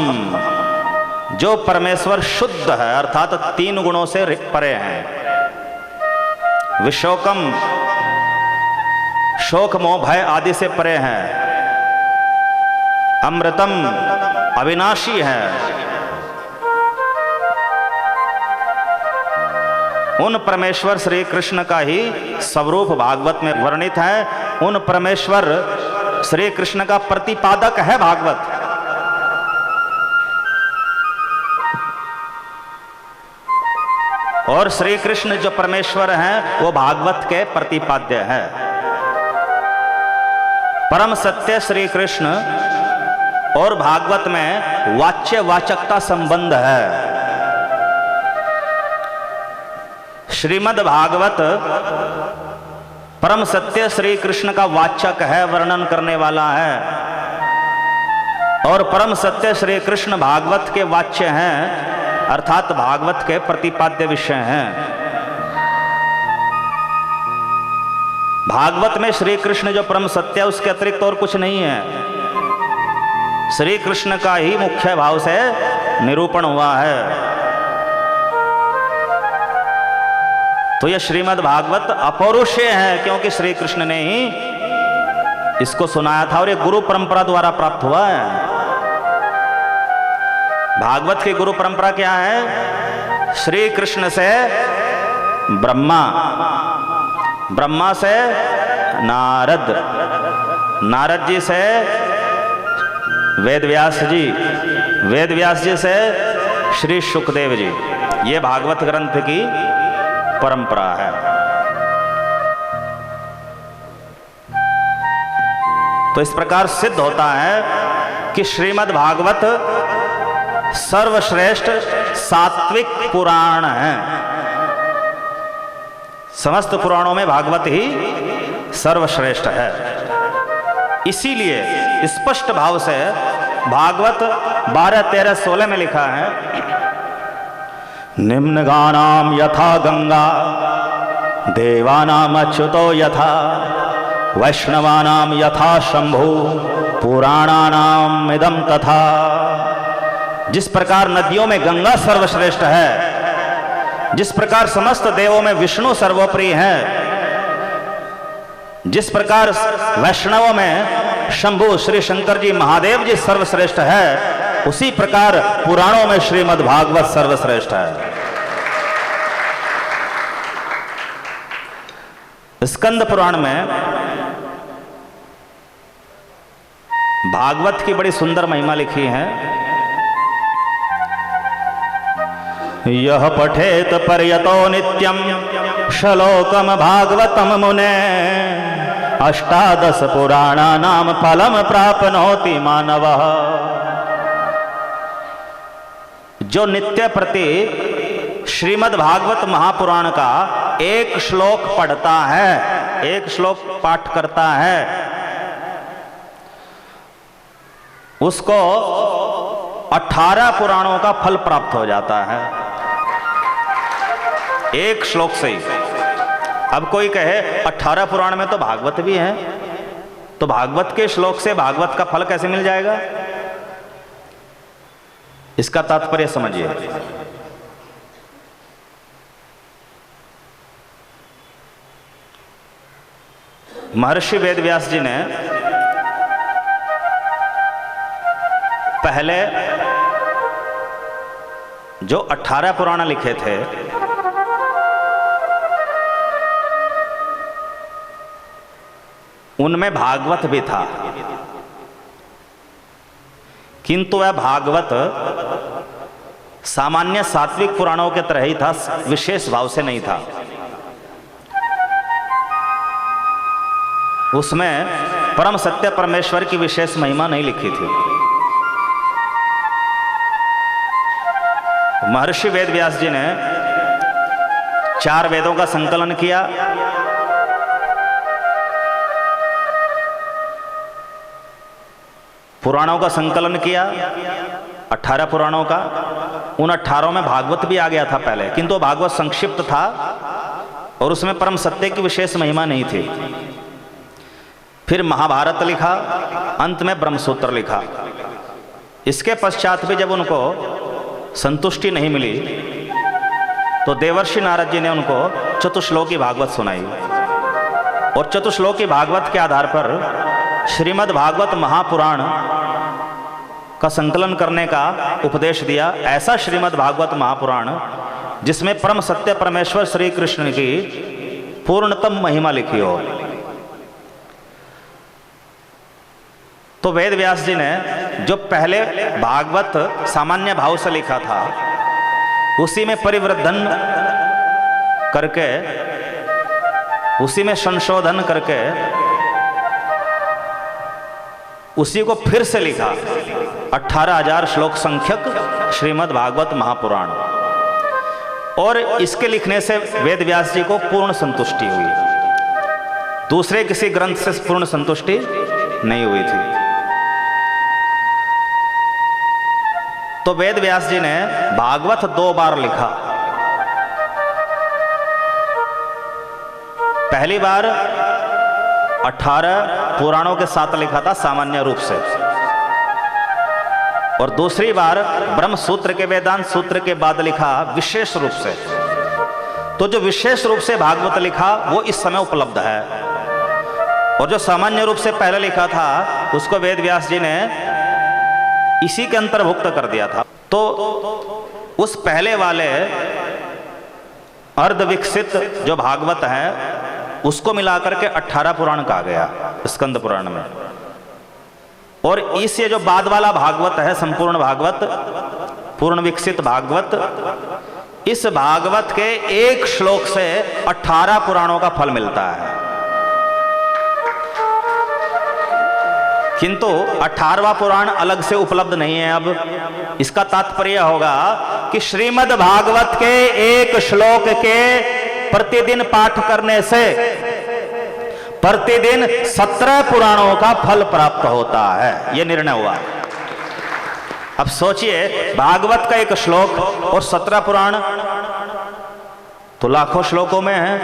जो परमेश्वर शुद्ध है, अर्थात 3 गुणों से परे हैं। विशोकम, शोक मोह भय आदि से परे हैं। अमृतम, अविनाशी है। उन परमेश्वर श्री कृष्ण का ही स्वरूप भागवत में वर्णित है। उन परमेश्वर श्री कृष्ण का प्रतिपादक है भागवत। और श्री कृष्ण जो परमेश्वर हैं वो भागवत के प्रतिपाद्य है। परम सत्य श्री कृष्ण और भागवत में वाच्य वाचकता संबंध है। श्रीमद् भागवत परम सत्य श्री कृष्ण का वाचक है, वर्णन करने वाला है। और परम सत्य श्री कृष्ण भागवत के वाच्य हैं, अर्थात भागवत के प्रतिपाद्य विषय हैं। भागवत में श्री कृष्ण जो परम सत्य है उसके अतिरिक्त और कुछ नहीं है। श्री कृष्ण का ही मुख्य भाव से निरूपण हुआ है। तो यह श्रीमद् भागवत अपौरुषेय है, क्योंकि श्री कृष्ण ने ही इसको सुनाया था और ये गुरु परंपरा द्वारा प्राप्त हुआ है। भागवत की गुरु परंपरा क्या है? श्री कृष्ण से ब्रह्मा, ब्रह्मा से नारद, नारद जी से वेद व्यास जी, वेद व्यास जी से श्री सुखदेव जी। ये भागवत ग्रंथ की परंपरा है। तो इस प्रकार सिद्ध होता है कि श्रीमद् भागवत सर्वश्रेष्ठ सात्विक पुराण है। समस्त पुराणों में भागवत ही सर्वश्रेष्ठ है। इसीलिए स्पष्ट भाव से भागवत 12, 13, 16 में लिखा है, निम्न गानाम यथा गंगा देवानाम अच्युतो यथा वैष्णवानाम यथा शंभु पुराणानाम इदम तथा। जिस प्रकार नदियों में गंगा सर्वश्रेष्ठ है, जिस प्रकार समस्त देवों में विष्णु सर्वोपरि है, जिस प्रकार वैष्णवों में शंभु श्री शंकर जी महादेव जी सर्वश्रेष्ठ है, उसी प्रकार पुराणों में श्रीमद् भागवत सर्वश्रेष्ठ है। स्कंद पुराण में भागवत की बड़ी सुंदर महिमा लिखी है। यह पठेत पर्यतो नित्यम श्लोकम भागवतम मुने अष्टादश पुराणा नाम फलम प्राप्नोति मानवः। जो नित्य प्रति श्रीमद् भागवत महापुराण का एक श्लोक पढ़ता है, एक श्लोक पाठ करता है, उसको 18 पुराणों का फल प्राप्त हो जाता है, एक श्लोक से ही। अब कोई कहे 18 पुराण में तो भागवत भी है, तो भागवत के श्लोक से भागवत का फल कैसे मिल जाएगा? इसका तात्पर्य समझिए। महर्षि वेदव्यास जी ने पहले जो 18 पुराण लिखे थे, उनमें भागवत भी था, किंतु वह भागवत सामान्य सात्विक पुराणों के तरह ही था, विशेष भाव से नहीं था। उसमें परम सत्य परमेश्वर की विशेष महिमा नहीं लिखी थी। महर्षि वेदव्यास जी ने 4 वेदों का संकलन किया, पुराणों का संकलन किया, 18 पुराणों का। उन 18 में भागवत भी आ गया था पहले, किंतु भागवत संक्षिप्त था और उसमें परम सत्य की विशेष महिमा नहीं थी। फिर महाभारत लिखा, अंत में ब्रह्मसूत्र लिखा। इसके पश्चात भी जब उनको संतुष्टि नहीं मिली तो देवर्षि नारद जी ने उनको चतुश्लोकी भागवत सुनाई, और चतुश्लोकी भागवत के आधार पर श्रीमद् भागवत महापुराण का संकलन करने का उपदेश दिया। ऐसा श्रीमद् भागवत महापुराण जिसमें परम सत्य परमेश्वर श्री कृष्ण की पूर्णतम महिमा लिखी हो। तो वेद व्यास जी ने जो पहले भागवत सामान्य भाव से लिखा था, उसी में परिवर्धन करके, उसी में संशोधन करके, उसी को फिर से लिखा 18,000 श्लोक संख्यक श्रीमद् भागवत महापुराण। और इसके लिखने से वेद व्यास जी को पूर्ण संतुष्टि हुई, दूसरे किसी ग्रंथ से पूर्ण संतुष्टि नहीं हुई थी। तो वेद व्यास जी ने भागवत 2 बार लिखा। पहली बार 18 पुराणों के साथ लिखा था सामान्य रूप से, और दूसरी बार ब्रह्म सूत्र के वेदांत सूत्र के बाद लिखा विशेष रूप से। तो जो विशेष रूप से भागवत लिखा वो इस समय उपलब्ध है, और जो सामान्य रूप से पहले लिखा था उसको वेद व्यास जी ने इसी के अंतर्भुक्त कर दिया था। तो उस पहले वाले अर्ध विकसित जो भागवत है उसको मिलाकर के 18 पुराण कहा गया स्कंद पुराण में। और इस ये जो बाद वाला भागवत है, संपूर्ण भागवत, पूर्ण विकसित भागवत, इस भागवत के एक श्लोक से 18 पुराणों का फल मिलता है। किंतु 18वां पुराण अलग से उपलब्ध नहीं है। अब इसका तात्पर्य होगा कि श्रीमद् भागवत के एक श्लोक के प्रतिदिन पाठ करने से प्रतिदिन 17 पुराणों का फल प्राप्त होता है, यह निर्णय हुआ। अब सोचिए, भागवत का एक श्लोक और 17 पुराण तो लाखों श्लोकों में है,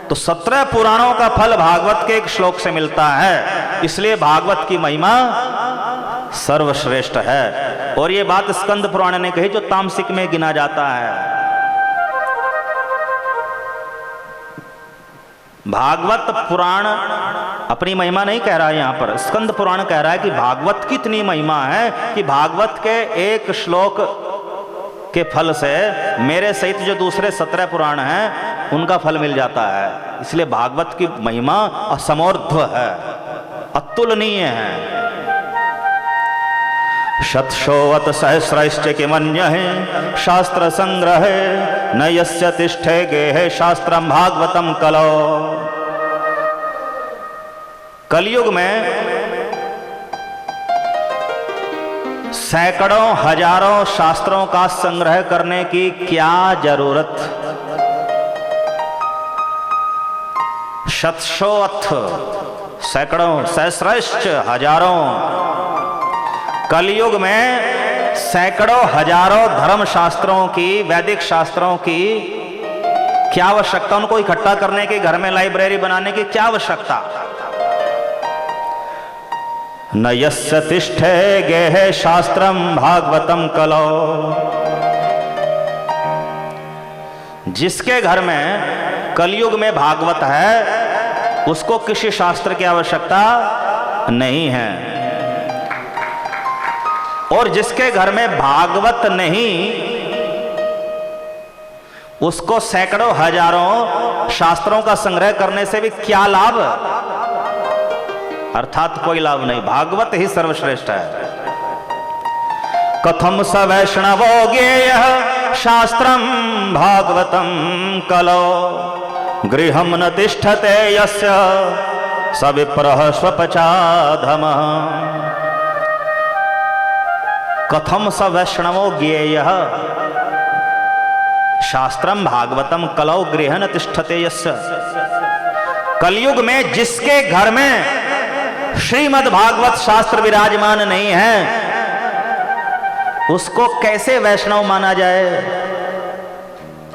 तो 17 पुराणों का फल भागवत के एक श्लोक से मिलता है। इसलिए भागवत की महिमा सर्वश्रेष्ठ है। और ये बात स्कंद पुराण ने कही, जो तामसिक में गिना जाता है। भागवत पुराण अपनी महिमा नहीं कह रहा है, यहां पर स्कंद पुराण कह रहा है कि भागवत की इतनी महिमा है कि भागवत के एक श्लोक के फल से मेरे सहित जो दूसरे 17 पुराण हैं उनका फल मिल जाता है। इसलिए भागवत की महिमा असमोर्ध्व है, अतुलनीय है। शतशोवत सहस्रश्च किमन्यः शास्त्र संग्रह न यस्य तिष्ठे गेहे शास्त्रम भागवतम कलो। कलयुग में सैकड़ों हजारों शास्त्रों का संग्रह करने की क्या जरूरत। शतशोवत सैकड़ों, सहस्रश्च हजारों। कलयुग में सैकड़ों हजारों धर्म शास्त्रों की, वैदिक शास्त्रों की क्या आवश्यकता, उनको इकट्ठा करने की, घर में लाइब्रेरी बनाने की क्या आवश्यकता। न यस्य तिष्ठे गेहे शास्त्रम भागवतम कलो। जिसके घर में कलयुग में भागवत है उसको किसी शास्त्र की आवश्यकता नहीं है। और जिसके घर में भागवत नहीं उसको सैकड़ों हजारों शास्त्रों का संग्रह करने से भी क्या लाभ, अर्थात कोई लाभ नहीं। भागवत ही सर्वश्रेष्ठ है। कथम स वैष्णवो ज्ञेयः शास्त्रम भागवतम कलो गृहं न तिष्ठते यस्य स विप्रः स्वपचाधमः। कथम स वैष्णवो ज्ञेयः शास्त्रम भागवतम कलो गृहं न तिष्ठते यस्य। कलयुग में जिसके घर में श्रीमद् भागवत शास्त्र विराजमान नहीं है उसको कैसे वैष्णव माना जाए,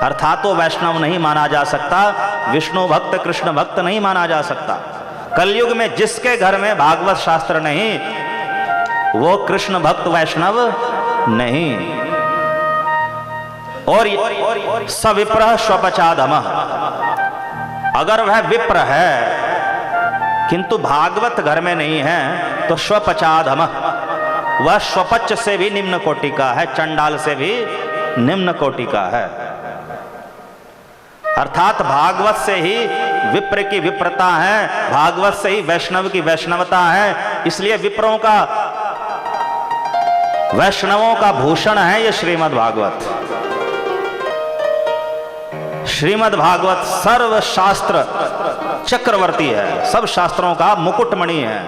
अर्थात वो वैष्णव नहीं माना जा सकता, विष्णु भक्त कृष्ण भक्त नहीं माना जा सकता। कलयुग में जिसके घर में भागवत शास्त्र नहीं वो कृष्ण भक्त वैष्णव नहीं। और सविप्रः स्वपचाधमः, अगर वह विप्र है किंतु भागवत घर में नहीं है तो स्वपचाधमः, वह स्वपच से भी निम्न कोटि का है, चंडाल से भी निम्न कोटि का है। अर्थात भागवत से ही विप्र की विप्रता है, भागवत से ही वैष्णव की वैष्णवता है। इसलिए विप्रों का, वैष्णवों का भूषण है ये श्रीमद् भागवत। श्रीमद् भागवत सर्व शास्त्र चक्रवर्ती है, सब शास्त्रों का मुकुटमणि है।